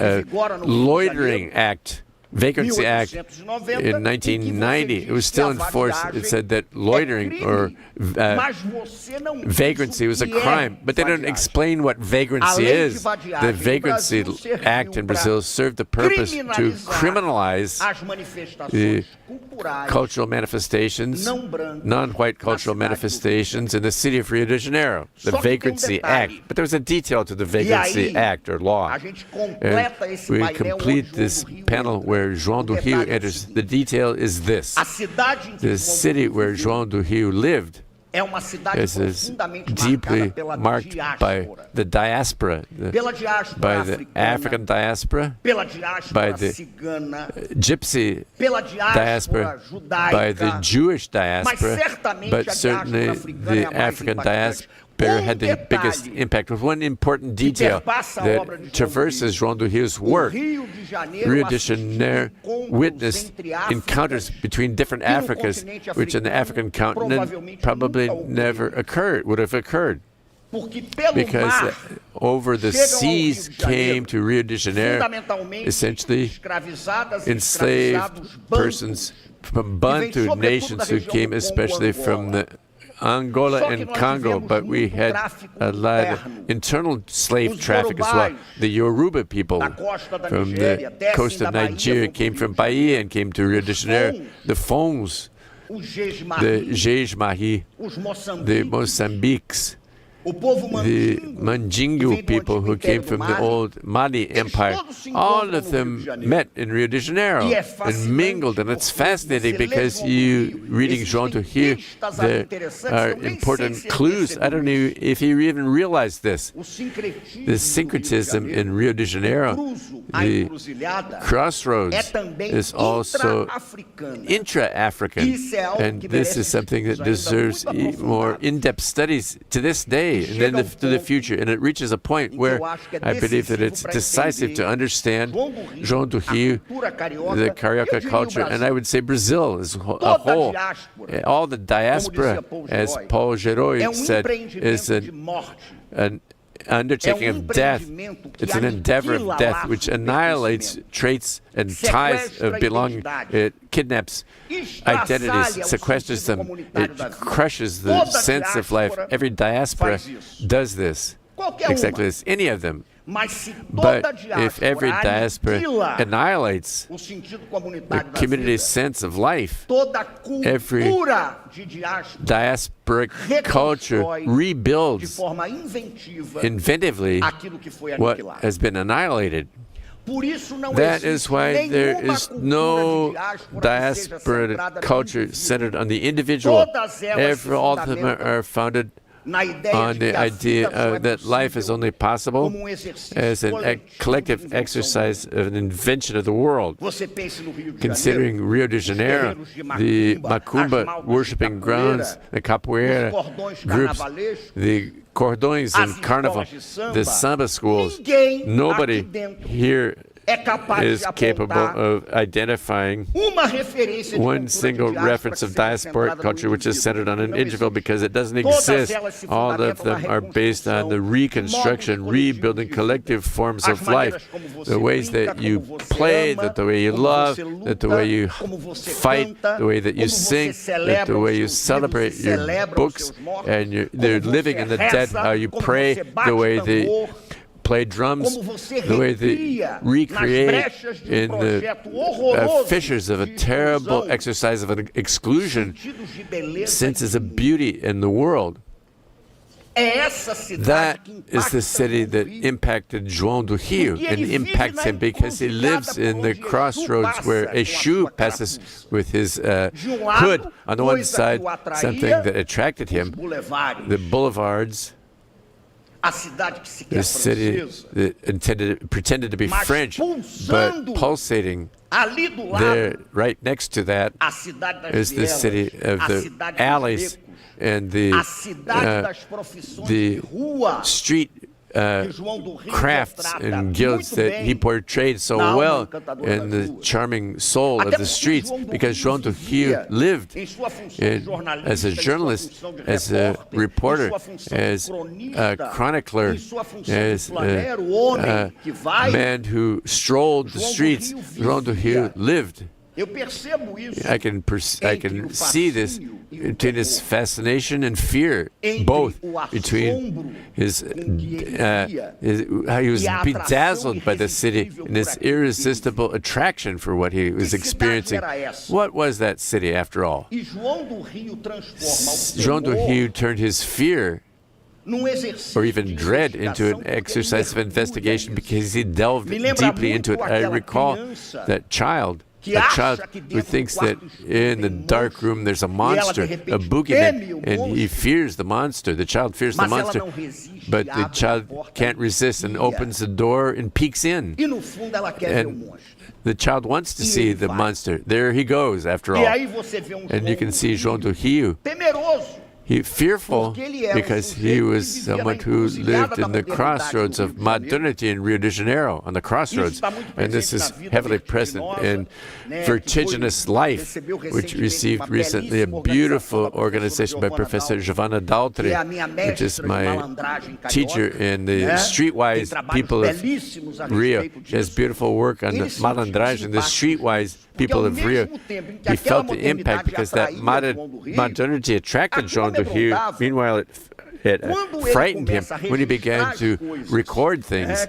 Loitering Act, Vagrancy Act in 1990. It was still in force. It said that loitering or vagrancy was a crime, but they don't explain what vagrancy is. The Vagrancy Act in Brazil served the purpose to criminalize the cultural manifestations, non-white cultural manifestations in the city of Rio de Janeiro, the Vagrancy Act. But there was a detail to the Vagrancy Act or law. And we complete this panel where João do Rio enters. The detail is this. The city where João do Rio lived is deeply marked by the diaspora, by the African diaspora, by the Gypsy diaspora, by the Jewish diaspora, but certainly the African diaspora had the biggest impact. With one important detail that traverses João do Rio's work, Rio de Janeiro witnessed encounters between different Africas, which in the African continent probably never would have occurred. Because over the seas came to Rio de Janeiro, essentially enslaved persons from Bantu nations who came especially from the Angola and Congo, but we had a lot of internal slave traffic as well. The Yoruba people from the coast of Nigeria came from Bahia and came to Rio de Janeiro. The Fons, the Jeis-Marie, the Moçambiques, the Mandingo people who came from the old Mali Empire, all of them met in Rio de Janeiro and mingled, and it's fascinating because reading João do Rio, there are important clues. I don't know if you even realize this. The syncretism in Rio de Janeiro, the crossroads, is also intra-African, and this is something that deserves more in-depth studies to this day and then to the future. And it reaches a point where I believe that it's decisive to understand João do Rio, the Carioca culture, and I would say Brazil as a whole. All the diaspora, as Paul Geroy said, is an undertaking of death. It's an endeavor of death which annihilates traits and ties of belonging. It kidnaps identities, sequesters them. It crushes the sense of life. Every diaspora does this. Exactly this. Any of them. But if every diaspora annihilates the community's sense of life, every diasporic culture rebuilds inventively what has been annihilated. That is why there is no diaspora culture centered on the individual. All of them are founded on the idea that life is only possible as a collective exercise of an invention of the world. Considering Rio de Janeiro, the Macumba worshipping grounds, the capoeira groups, the cordões and carnival, the samba schools, nobody here is capable of identifying one single reference of diasporic culture which is centered on an individual, because it doesn't exist. All of them are based on the reconstruction, rebuilding collective forms of life. The ways that you play, the way you love, the way you fight, the way that you sing, the way you celebrate your books and they're living in the dead, how you pray, the way they play drums, the way they recreate in the fissures of a terrible exercise of an exclusion senses of beauty in the world. That is the city that impacted João do Rio and impacts him because he lives in the crossroads where a shoe passes with his hood on the one side, something that attracted him, the boulevards, the city that pretended to be French, but pulsating there, right next to that, is the city of the alleys and the street crafts and guilds that he portrayed so well in the charming soul of the streets, because João do Rio lived as a journalist, as a reporter, as a chronicler, as a man who strolled the streets. João do Rio lived. I can see this between his fascination and fear, both between how he was bedazzled by the city and his irresistible attraction for what he was experiencing. What was that city, after all? João do Rio turned his fear or even dread into an exercise of investigation because he delved deeply into it. I recall that child, a child who thinks that in the dark room there's a monster, a boogeyman, and he fears the monster. The child fears the monster, but the child can't resist and opens the door and peeks in. And the child wants to see the monster. There he goes, after all. And you can see João do Rio. He fearful because he was someone who lived in the crossroads of modernity in Rio de Janeiro, on the crossroads. And this is heavily present in Vertiginous Life, which received recently a beautiful organization by Professor Giovanna Daltri, which is my teacher in the streetwise people of Rio. She has beautiful work on the malandragem, the streetwise people of Rio. He felt the impact because that modernity attracted João do Rio. Meanwhile, it frightened him when he began to record things,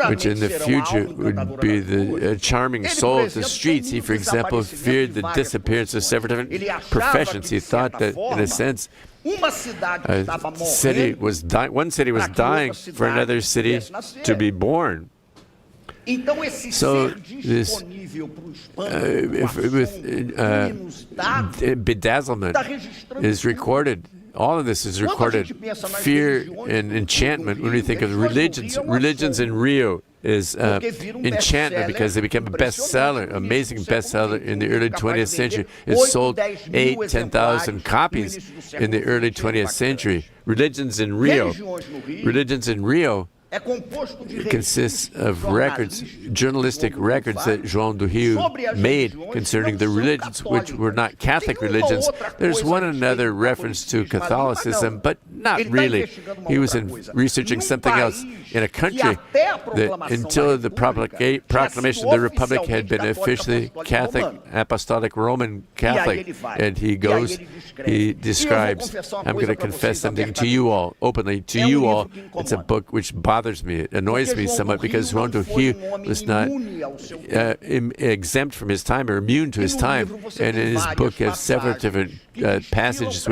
which in the future would be the charming soul of the streets. He, for example, feared the disappearance of several different professions. He thought that, in a sense, one city was dying for another city to be born. So this bedazzlement is recorded. All of this is recorded. Fear and enchantment, when we think of religions in Rio, is enchantment because they became a bestseller, amazing bestseller in the early 20th century. It sold 10,000 copies in the early 20th century. Religions in Rio. It consists of records, journalistic records that João do Rio made concerning the religions which were not Catholic religions. There's one another reference to Catholicism, but not really. He was researching something else in a country that until the proclamation of the Republic had been officially Catholic, Apostolic Roman Catholic. And he describes, I'm going to confess something to you all, openly to you all. It's a book which bothers me. It annoys me somewhat because João do Rio was not exempt from his time or immune to his time. And in his book, he has several different passages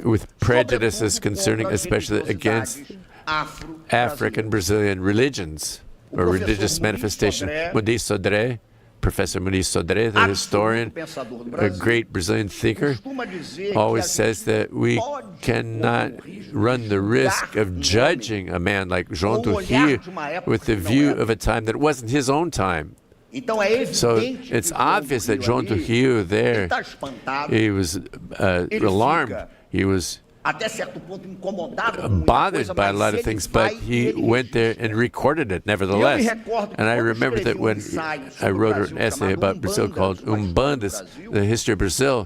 with prejudices concerning, especially against African Brazilian religions or religious manifestation. Professor Muniz Sodré, the historian, a great Brazilian thinker, always says that we cannot run the risk of judging a man like João do Rio with the view of a time that wasn't his own time. So it's obvious that João do Rio there, he was alarmed, he was bothered by a lot of things, but he went there and recorded it nevertheless. And I remember that when I wrote an essay about Brazil called Umbandas, the history of Brazil,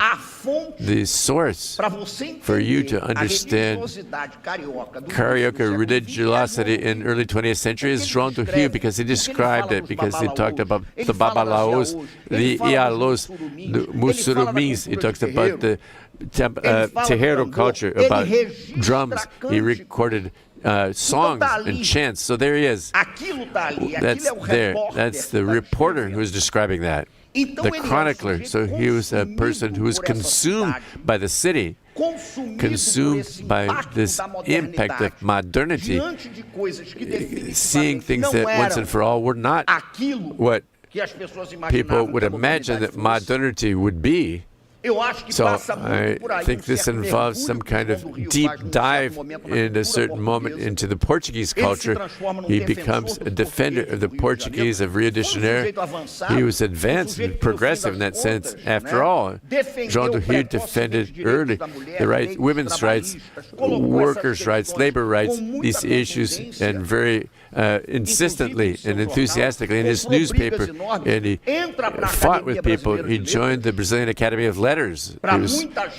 the source for you to understand Carioca religiosity in early 20th century is João do Rio, because he described it, because he talked about the Babalaos, the Ialos, the Mussurumins. He talks about the Terreiro culture, about drums. He recorded songs and chants. So there he is. That's there. That's the reporter who is describing that. The chronicler. So he was a person who was consumed by the city, consumed by this impact of modernity, seeing things that once and for all were not what people would imagine that modernity would be. So I think this involves some kind of deep dive in a certain moment into the Portuguese culture. He becomes a defender of the Portuguese of Rio de Janeiro. He was advanced and progressive in that sense. After all, João do Rio defended early the rights, women's rights, workers' rights, labor rights, these issues, and very insistently and enthusiastically in his newspaper, and he fought with people. He joined the Brazilian Academy of Letters.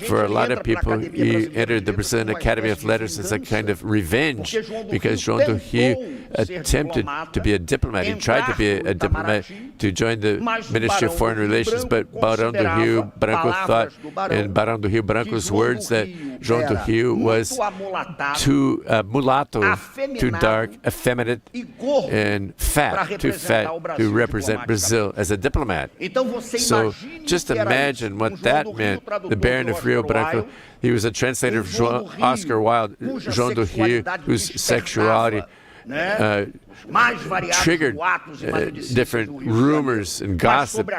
For a lot of people, he entered the Brazilian Academy of Letters as a kind of revenge, because João do Rio attempted to be a diplomat. He tried to be a diplomat to join the Ministry of Foreign Relations, but Barão do Rio Branco thought, in Barão do Rio Branco's words, that João do Rio was too mulatto, too dark, effeminate, and too fat to represent Brazil as a diplomat. So just imagine what that meant. The Baron of Rio Branco, he was a translator of Oscar Wilde. João do Rio, whose sexuality triggered different rumors and gossip,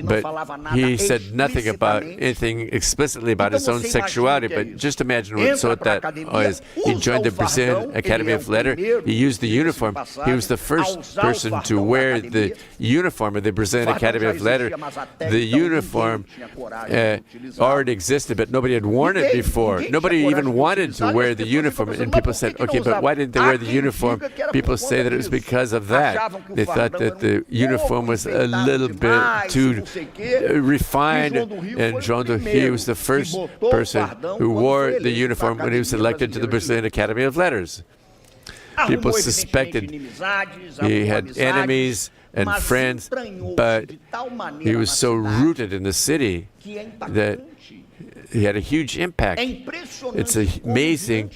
but he said nothing about anything explicitly about his own sexuality. But just imagine what that was. He joined the Brazilian Academy of Letters. He used the uniform. He was the first person to wear the uniform of the Brazilian Academy of Letters. The uniform already existed, but nobody had worn it before. Nobody even wanted to wear the uniform, and people said, okay, but why didn't they wear the uniform? People say that it was because of that. They thought that the uniform was a little bit too refined, and João do Rio was the first person who wore the uniform when he was elected to the Brazilian Academy of Letters. People suspected he had enemies and friends, but he was so rooted in the city that he had a huge impact. It's amazing,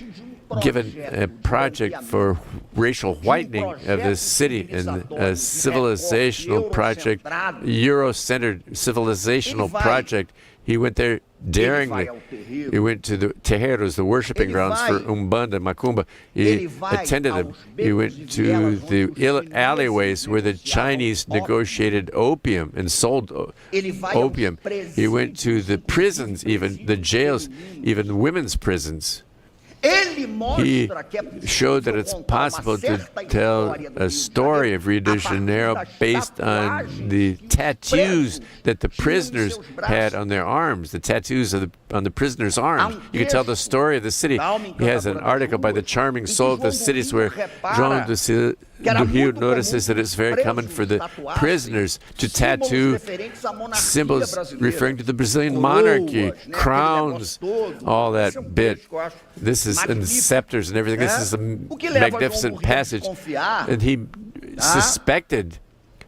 given a project for racial whitening of this city and a civilizational project, Euro-centered civilizational project. He went there daringly. He went to the terreiros, the worshipping grounds for Umbanda, Macumba. He attended them. He went to the alleyways where the Chinese negotiated opium and sold opium. He went to the prisons, even the jails, even women's prisons. He showed that it's possible to tell a story of Rio de Janeiro based on the tattoos that the prisoners had on their arms, the tattoos on the prisoners' arms. You can tell the story of the city. He has an article by the charming soul of the cities where João do Rio notices that it's very common for the prisoners to tattoo symbols referring to the Brazilian monarchy, crowns, all that bit. This is, and scepters and everything. This is a magnificent passage. And he suspected,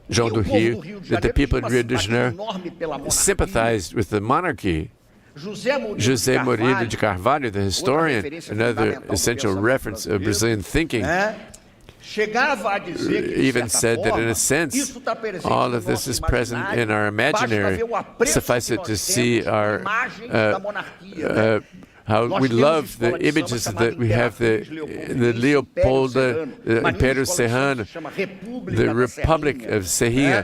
João do Rio, that the people in Rio de Janeiro sympathized with the monarchy. José Murilo de Carvalho, the historian, another essential reference of Brazilian thinking, even said that in a sense, all of this is present in our imaginary. Suffice it to see our how we love the images that we have, the Leopoldo, the Império Serrano, the Republic of Serrinha.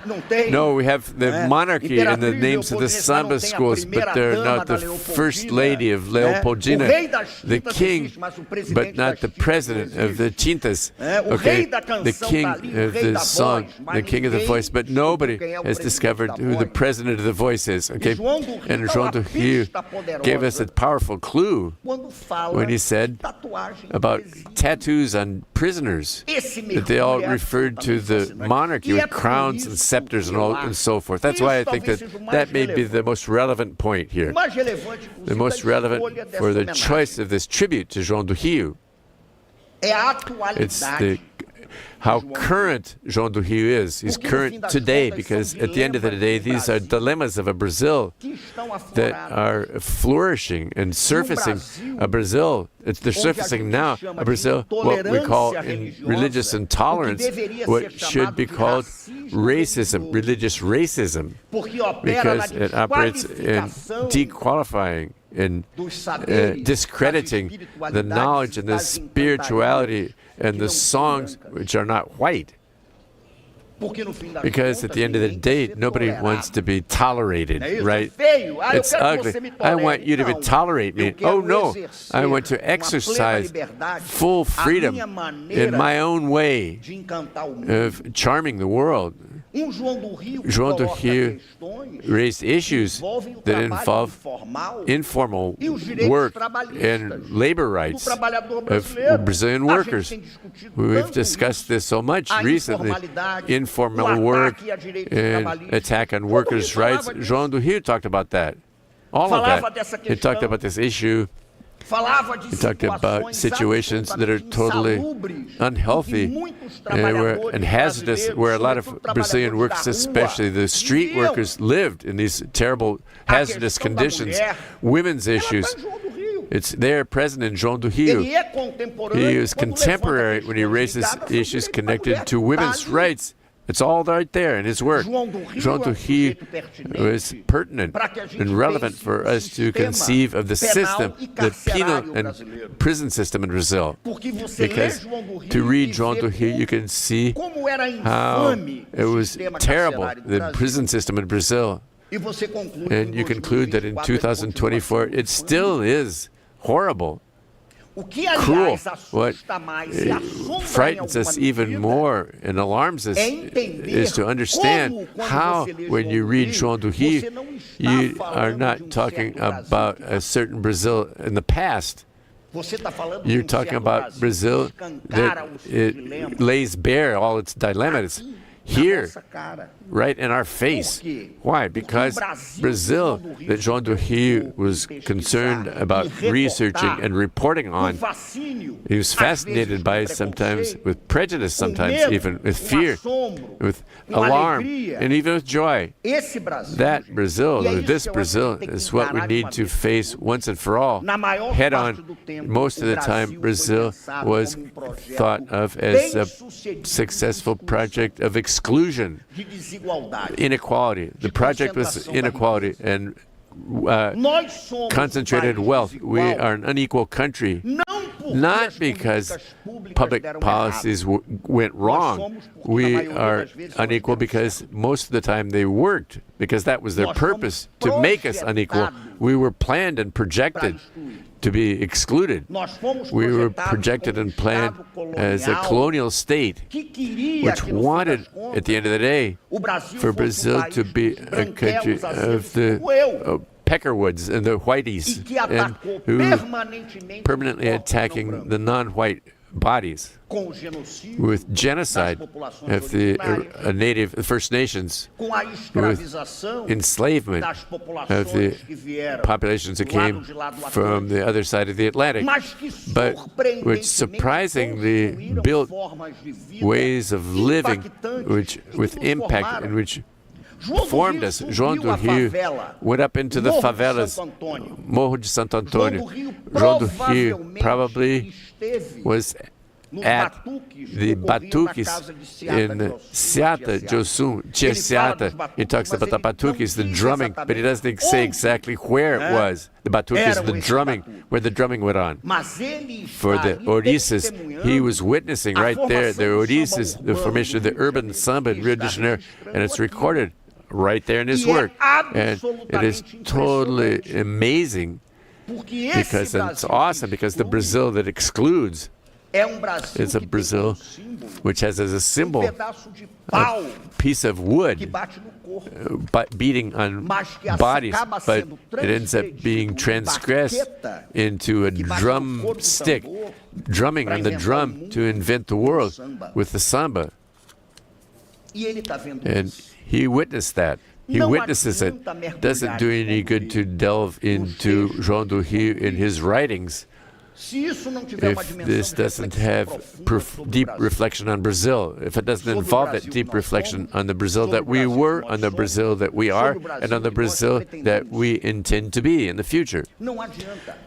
No, we have the monarchy and the names of the samba schools, but they're not the First Lady of Leopoldina, the king, but not the president of the Tintas, okay, the king of the song, the king of the voice, but nobody has discovered who the president of the voice is, okay? And João do Rio gave us a powerful clue when he said about tattoos on prisoners, that they all referred to the monarchy with crowns and scepters and so forth. That's why I think that may be the most relevant point here, the most relevant for the choice of this tribute to João do Rio. It's how current João do Rio is. He's current today because at the end of the day, these are dilemmas of a Brazil that are flourishing and surfacing. A Brazil, they're surfacing now, a Brazil, what we call in religious intolerance, what should be called racism, religious racism, because it operates in dequalifying and discrediting the knowledge and the spirituality and the songs which are not white. Because at the end of the day, nobody wants to be tolerated, right? It's ugly. I want you to tolerate me. Oh no, I want to exercise full freedom in my own way of charming the world. João do Rio raised issues that involve informal work and labor rights of Brazilian workers. We've discussed this so much recently. Informal work and attack on workers' rights. João do Rio talked about that. All of that. He talked about this issue. He talked about situations that are totally unhealthy and hazardous, where a lot of Brazilian workers, especially the street workers, lived in these terrible, hazardous conditions. Women's issues. It's there present in João do Rio. He is contemporary when he raises issues connected to women's rights. It's all right there in his work. João do Rio was pertinent and relevant for us to conceive of the system, the penal and prison system in Brazil. Because to read João do Rio, you can see how it was terrible, the prison system in Brazil. And you conclude that in 2024, it still is horrible. Cruel. What frightens us even more and alarms us is to understand how, when you read João do Rio, you are not talking about a certain Brazil in the past. You're talking about Brazil that it lays bare all its dilemmas here, right in our face. Why? Because Brazil, that João do Rio was concerned about researching and reporting on, he was fascinated by it sometimes, with prejudice sometimes, even with fear, with alarm, and even with joy. That Brazil, this Brazil, is what we need to face once and for all, head on. Most of the time, Brazil was thought of as a successful project of exclusion, inequality. The project was inequality and concentrated wealth. We are an unequal country, not because public policies went wrong. We are unequal because most of the time they worked, because that was their purpose, to make us unequal. We were planned and projected to be excluded. We were projected and planned as a colonial state, which wanted, at the end of the day, for Brazil to be a country of the peckerwoods and the whiteys, and who permanently attacking the non-white bodies with genocide of the native First Nations, with enslavement of the populations that came from the other side of the Atlantic, but which surprisingly built ways of living which with impact and which formed us. João do Rio went up into the favelas, Morro de Santo Antônio. João do Rio probably was at the batuques in Seata, Josum, Seata. He talks about the batuques, the drumming, but he doesn't say exactly where it was. The batuques, the drumming, where the drumming went on. For the Ouriças, he was witnessing right there, the Ouriças, the formation of the urban samba in Rio de Janeiro, and it's recorded right there in his work. And it is totally amazing, because it's awesome, because the Brazil that excludes is a Brazil which has as a symbol a piece of wood beating on bodies, but it ends up being transgressed into a drumstick, drumming on the drum to invent the world with the samba. And he witnessed that. He witnesses it. Doesn't do any good to delve into João do Rio in his writings if this doesn't have deep reflection on Brazil, if it doesn't involve that deep reflection on the Brazil that we were, on the Brazil that we are, and on the Brazil that we intend to be in the future.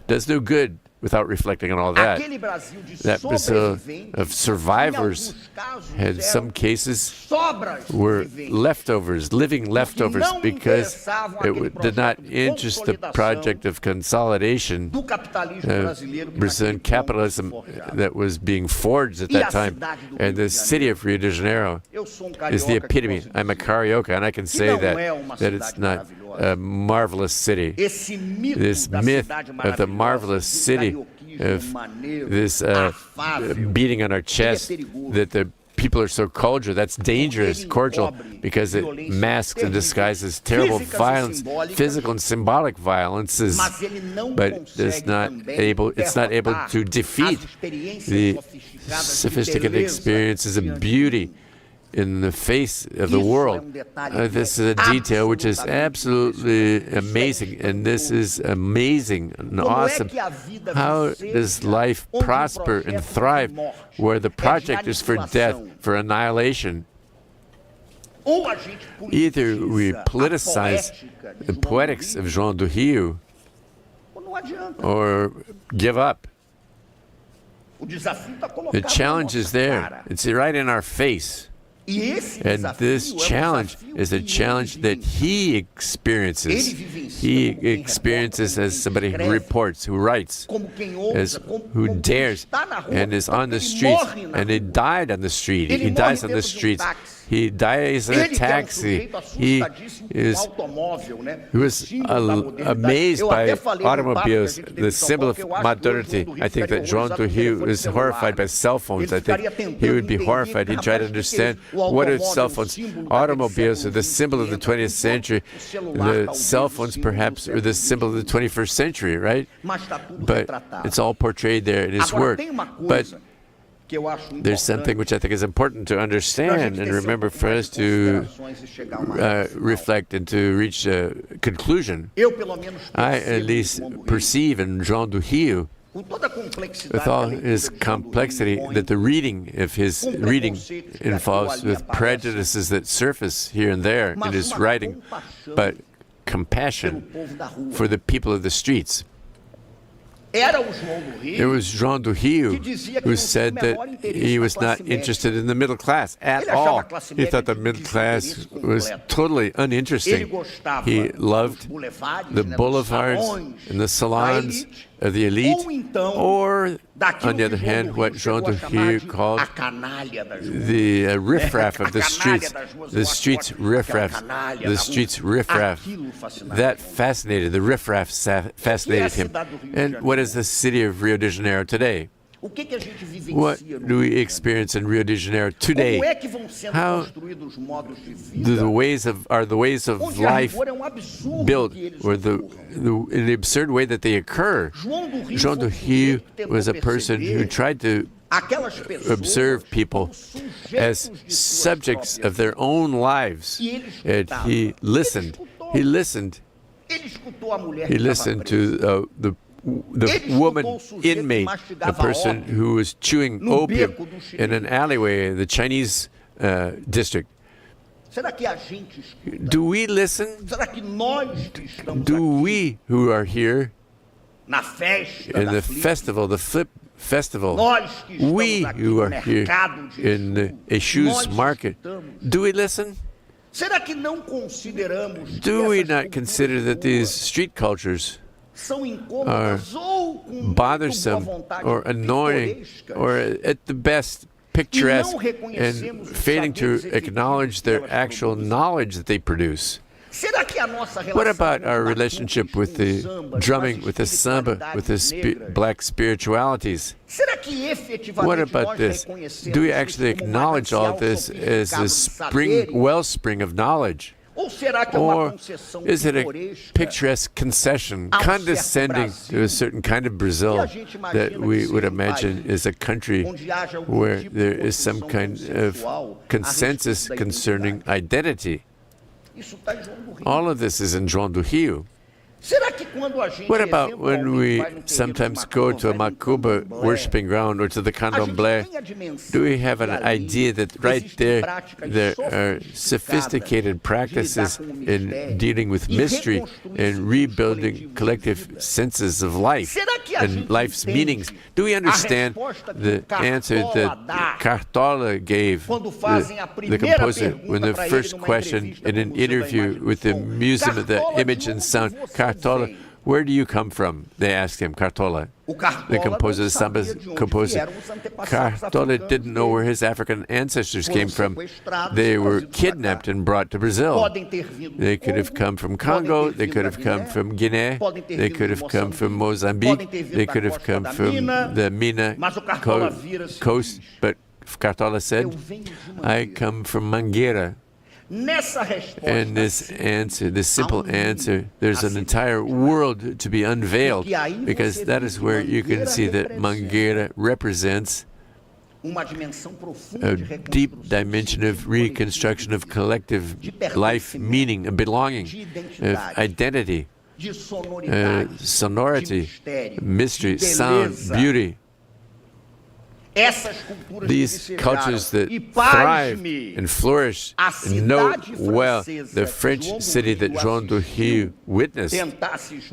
Does no good without reflecting on all that. That Brazil of survivors had some cases were leftovers, living leftovers, because it did not interest the project of consolidation of Brazilian capitalism that was being forged at that time. And the city of Rio de Janeiro is the epitome. I'm a carioca, and I can say that it's not a marvelous city. This myth of the marvelous city, of this beating on our chest, that the people are so cordial, that's dangerous, cordial, because it masks and disguises terrible violence, physical and symbolic violences, but it's not able to defeat the sophisticated experiences of beauty in the face of the world. This is a detail which is absolutely amazing, and this is amazing and awesome. How does life prosper and thrive where the project is for death, for annihilation? Either we politicize the poetics of João do Rio or give up. The challenge is there. It's right in our face. And this challenge is a challenge that he experiences. He experiences as somebody who reports, who writes, as who dares, and is on the streets. And he died on the street. He dies on the streets. He dies in a taxi. He was amazed by automobiles, the symbol of modernity. I think that João do Rio is horrified by cell phones. I think he would be horrified. He'd try to understand what are cell phones. Automobiles are the symbol of the 20th century. The cell phones, perhaps, are the symbol of the 21st century, right? But it's all portrayed there in his work. But there's something which I think is important to understand and remember for us to reflect and to reach a conclusion. I at least perceive in João do Rio, with all his complexity, that the reading of his reading involves with prejudices that surface here and there in his writing, but compassion for the people of the streets. It was João do Rio who said that he was not interested in the middle class at all. He thought the middle class was totally uninteresting. He loved the boulevards and the salons of the elite, or, on the other hand, what João do Rio called the riffraff of the streets riffraff, the streets riffraff. That fascinated, the riffraff fascinated him. And what is the city of Rio de Janeiro today? What do we experience in Rio de Janeiro today? How do the ways of life built, or in the absurd way that they occur? João do Rio was a person who tried to observe people as subjects of their own lives, and he listened. He listened to the woman inmate, a person who was chewing opium in an alleyway in the Chinese district. Do we listen? Do we who are here in the festival, the Flip Festival, we who are here in the Exu's market, do we listen? Do we not consider that these street cultures are bothersome or annoying or at the best picturesque and failing to acknowledge their actual knowledge that they produce? What about our relationship with the drumming, with the samba, with the black spiritualities? What about this? Do we actually acknowledge all this as a wellspring of knowledge? Or is it a picturesque concession, condescending to a certain kind of Brazil that we would imagine is a country where there is some kind of consensus concerning identity? All of this is in João do Rio. What about when we sometimes go to a macumba worshiping ground or to the candomblé? Do we have an idea that right there are sophisticated practices in dealing with mystery and rebuilding collective senses of life and life's meanings? Do we understand the answer that Cartola gave, the composer, when the first question in an interview with the Museum of the Image and Sound, Cartola, where do you come from? They asked him, Cartola, the composer, the samba composer. Cartola didn't know where his African ancestors came from. They were kidnapped and brought to Brazil. They could have come from Congo, they could have come from Guinea, they could have come from Mozambique, they could have come from the Mina coast, but Cartola said, I come from Mangueira. And this answer, this simple answer, there's an entire world to be unveiled, because that is where you can see that Mangueira represents a deep dimension of reconstruction of collective life, meaning, and belonging, of identity, sonority, mystery, sound, beauty. These cultures that thrive and flourish and know well the French city that João do Rio witnessed,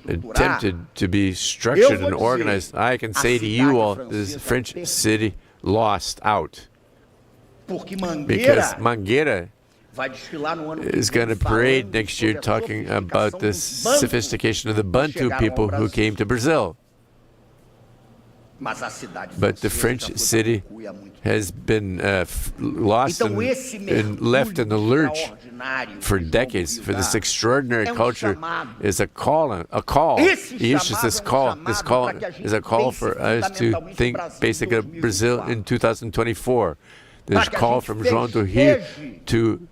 attempted to be structured and organized. I can say to you all, this French city lost out. Because Mangueira is going to parade next year talking about the sophistication of the Bantu people who came to Brazil. But the French city has been lost and left in the lurch for decades. For this extraordinary culture is a call. He issues this call. This call is a call for us to think basically of Brazil in 2024. There's a call from João do Rio to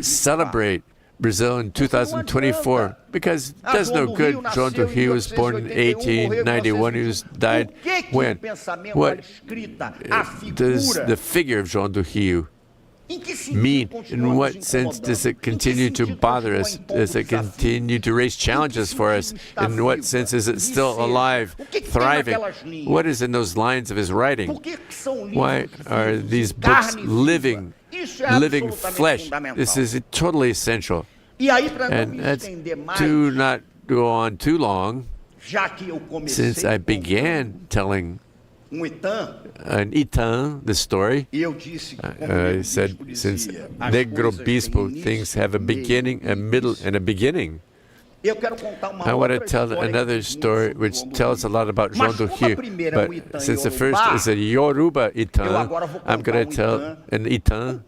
celebrate Brazil in 2024, because it does no good. João do Rio was born in 1891. He died when? What does the figure of João do Rio mean? In what sense does it continue to bother us? Does it continue to raise challenges for us? In what sense is it still alive, thriving? What is in those lines of his writing? Why are these books living flesh? This is totally essential. And to not go on too long, since I began telling an Itan, the story, I said, since Negro Bispo, things have a beginning, a middle, and a beginning. I want to tell another story which tells a lot about João do Rio, but since the first is a Yoruba Itan, I'm going to tell an Itan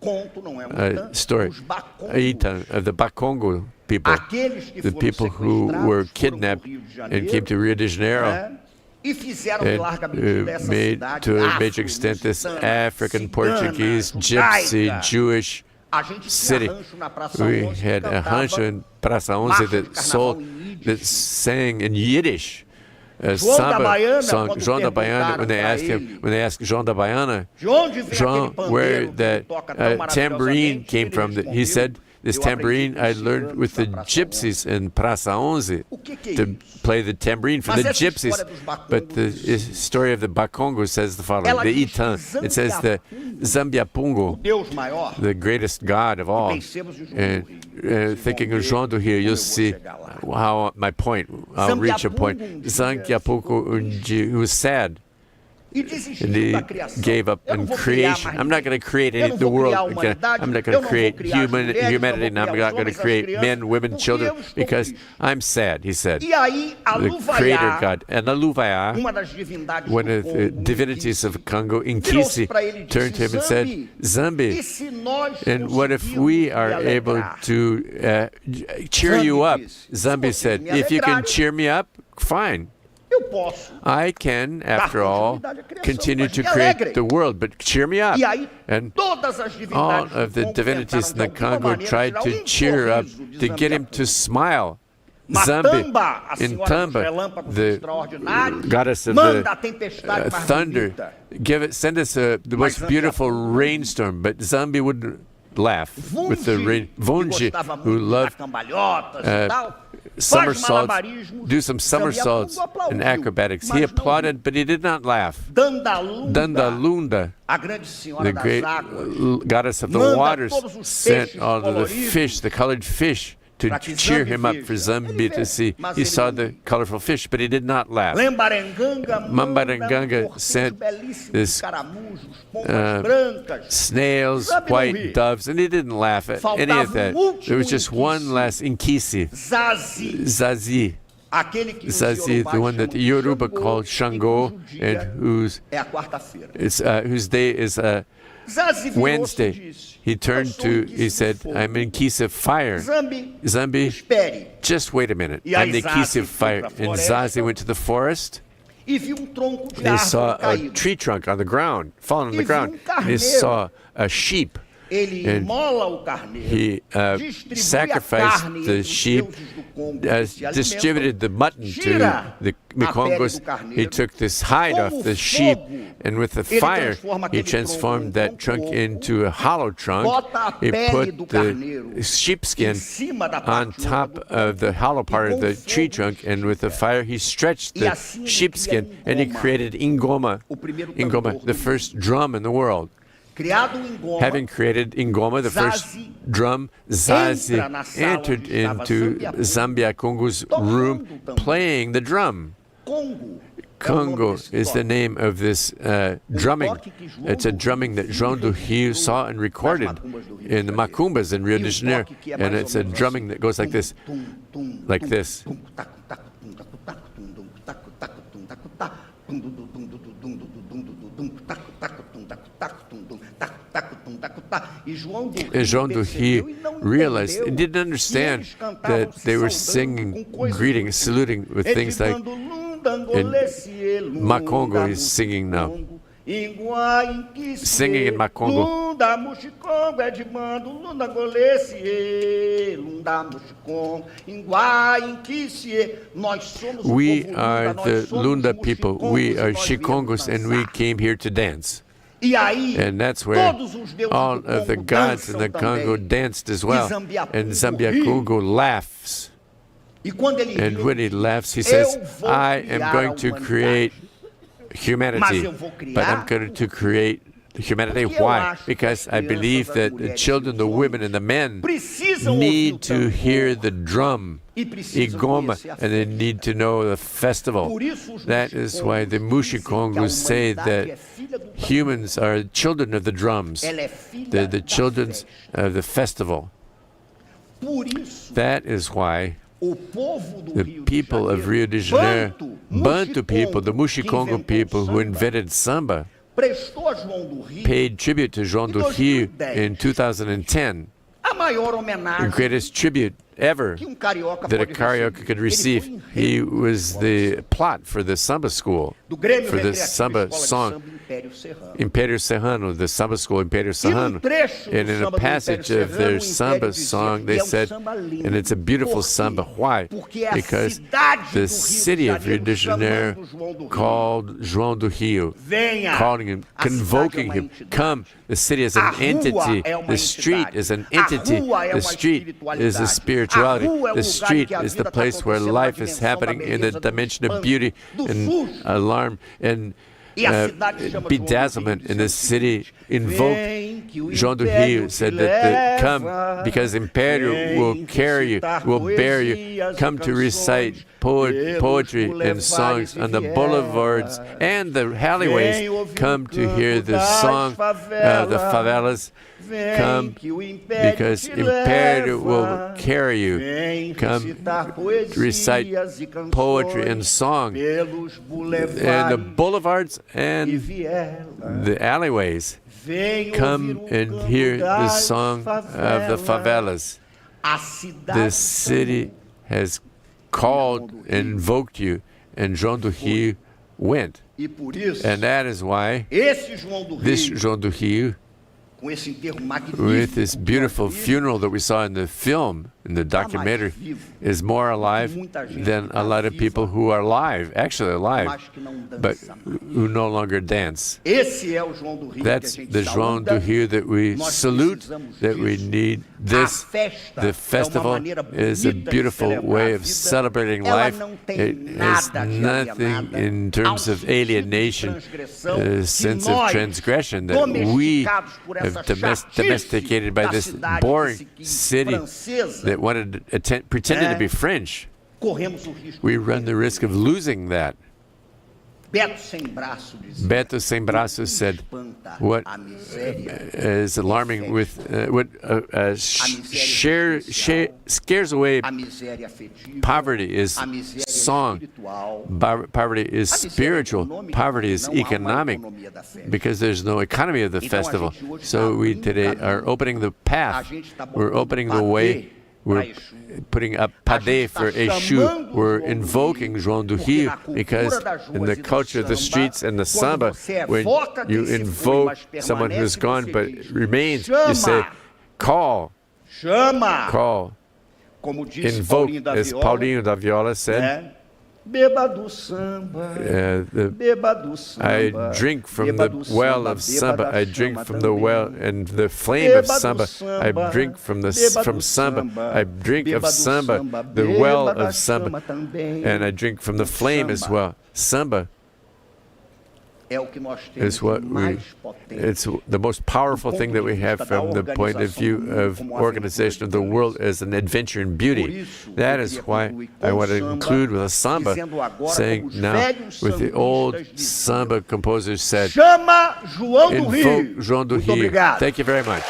story, Itan of the Bakongo people, the people who were kidnapped and came to Rio de Janeiro, and made to a major extent this African, Portuguese, Gypsy, Jewish city. We had a rancho in Praça 11 that sang in Yiddish, a samba song, João da Baiana. When they asked João da Baiana, João, where that tambourine came from, he said, this tambourine I learned with the gypsies in Praça 11 to play the tambourine for the gypsies. But the story of the Bakongo says the following, the Itan. It says the Zambiapungo, the greatest god of all. And thinking of João do Rio, you'll see how my point, I'll reach a point. Zambiapungo, who was sad. And he gave up in creation. I'm not going to create the world again. I'm not going to create humanity, and I'm not going to create men, women, children, because I'm sad, he said. The creator God. And Aluvaiá, one of the divinities of Congo, Inkisi, turned to him and said, Zambi, and what if we are able to cheer you up? Zambi said, if you can cheer me up, fine. I can, after all, continue to create the world, but cheer me up. And all of the divinities in the Congo tried to cheer up, to get him to smile. Zambi, in Tamba, the goddess of the thunder, send us the most beautiful rainstorm, but Zambi wouldn't laugh with the rain. Vonji, who loved somersaults, do some somersaults and acrobatics. He applauded, but he did not laugh. Dandalunda, the great goddess of the waters, sent all of the fish, the colored fish, to cheer him up for Zambi to see. He saw the colorful fish, but he did not laugh. Mambaranganga sent this snails, white doves, and he didn't laugh at any of that. There was just one last Inkisi, Zazi. Zazi, the one that the Yoruba called Shango, and whose day is Wednesday. He turned he said, I'm in Inkisi of fire. Zambi, just wait a minute. I'm the Inkisi of fire. And Zazi went to the forest. They saw a tree trunk on the ground, fallen on the ground. They saw a sheep. And he sacrificed the sheep, distributed the mutton to the Mikongos. He took this hide off the sheep, and with the fire, he transformed that trunk into a hollow trunk. He put the sheepskin on top of the hollow part of the tree trunk, and with the fire, he stretched the sheepskin, and he created Ingoma, the first drum in the world. Having created Ingoma, the first drum, Zazi entered into Zambia Congo's room playing the drum. Congo is the name of this drumming. It's a drumming that João do Rio saw and recorded in the Macumbas in Rio de Janeiro. And it's a drumming that goes like this, like this. And João do Rio realized, he didn't understand that they were singing, greeting, saluting with things like, in Macongo he's singing now. Singing in Macongo. We are the Lunda people. We are Chikongos, and we came here to dance. And that's where all of the gods in the Congo danced as well. And Zambia Congo laughs. And when he laughs, he says, I am going to create humanity, but I'm going to create humanity. Why? Because I believe that the children, the women, and the men need to hear the drum, Igoma, and they need to know the festival. That is why the Mushikongos say that humans are children of the drums. They're the children of the festival. That is why the people of Rio de Janeiro, Bantu people, the Mushikongo people who invented samba, paid tribute to João do Rio in 2010. The greatest tribute ever that a carioca could receive. He was the plot for the samba school, for the samba song, Império Serrano, the samba school Império Serrano. And in a passage of their samba song, they said, and it's a beautiful samba. Why? Because the city of Rio de Janeiro called João do Rio, calling him, convoking him, come. The city is an entity. The street is an entity. The street is a spirituality. The street is the place where life is happening in the dimension of beauty and alarm and bedazzlement. In the city invoked João do Rio, said that come because Império will carry you, will bear you. Come to recite poetry and songs on the boulevards and the alleyways. Come to hear the song of the favelas. Come because Império will carry you. Come recite poetry and song. And the boulevards and the alleyways. Come and hear the song of the favelas. The city has called and invoked you, and João do Rio went. And that is why this João do Rio com esse enterro magnífico, with this beautiful funeral that we saw in the film, in the documentary, is more alive than a lot of people who are alive, actually alive, but who no longer dance. Esse é o João do Rio That's que a gente the João do saúda. Rio that we Nós salute, precisamos that we disso. need this. A festa The festival é uma maneira is a bonita de beautiful celebrar way a of vida. celebrating Ela life. não tem It has nada de nothing alienada. in Há terms um of sentido de alienation, transgressão a que sense of nós, transgression that we domesticados por essa have chatice domesticated by da this cidade boring que se quis city francesa, that wanted pretended to be French. corremos o risco We de run the risk of losing that. Beto Sem Braço dizia, Beto Sem Braço said, espanta what a miséria is alarming with what scares away a miséria afetiva, poverty is a miséria song. espiritual, Poverty is spiritual. Poverty is economic because there's no economy of the festival. So we today are opening the path. We're opening the way. We're putting up padê for Exu. We're invoking João do Rio because in the culture of the streets and the samba, when you invoke someone who's gone but remains, you say, call, chama, call, como disse invoke, Paulinho da as Viola, Paulinho da Viola said. né? Beba do samba, beba do samba. I drink from the beba do well samba, of beba samba. da I drink chama from the também. well and the flame of Beba do samba. I samba, drink from the beba from do samba. samba, I drink beba of do samba, samba, the beba well da of samba, chama também. and I drink from the flame as Samba well. Samba é o que nós temos is what de we. mais potente. It's the most powerful thing that we have from the point of view of organization of the world as an adventure in beauty. That is why I want to conclude with a samba, saying now, with the old samba composers said, Chama João do Rio. invoke João do Muito Rio. obrigado. Thank you very much.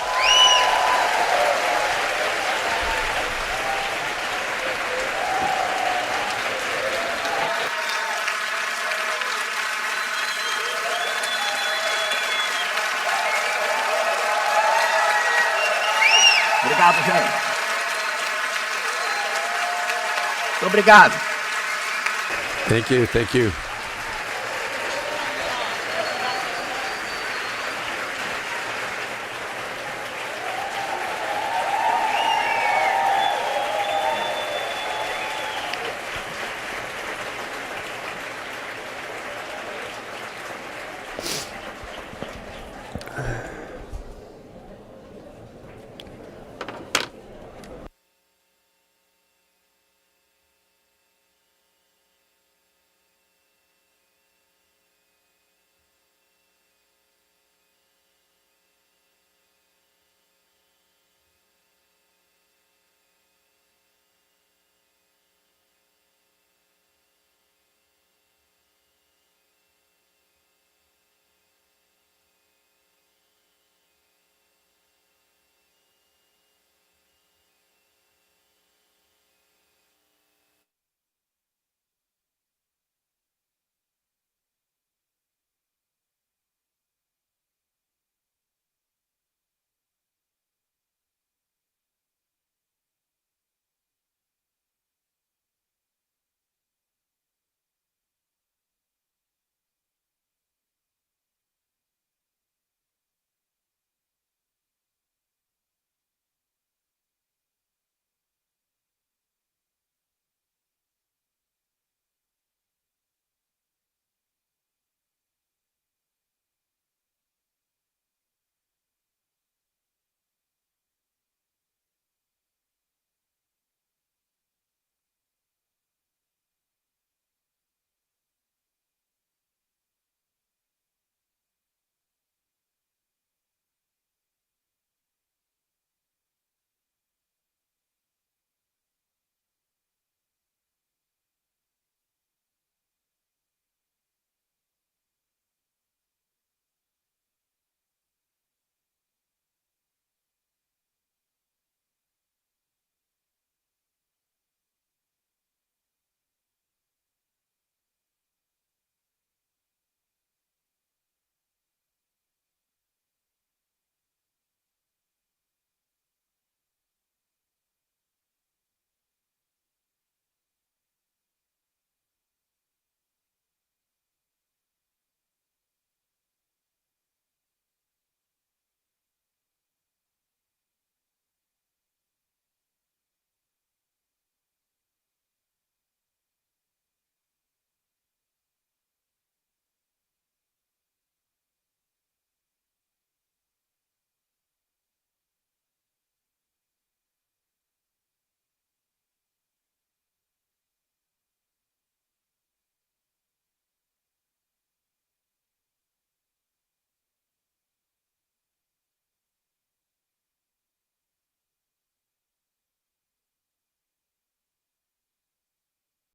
Obrigado, gente. Muito obrigado. Thank you. Thank you.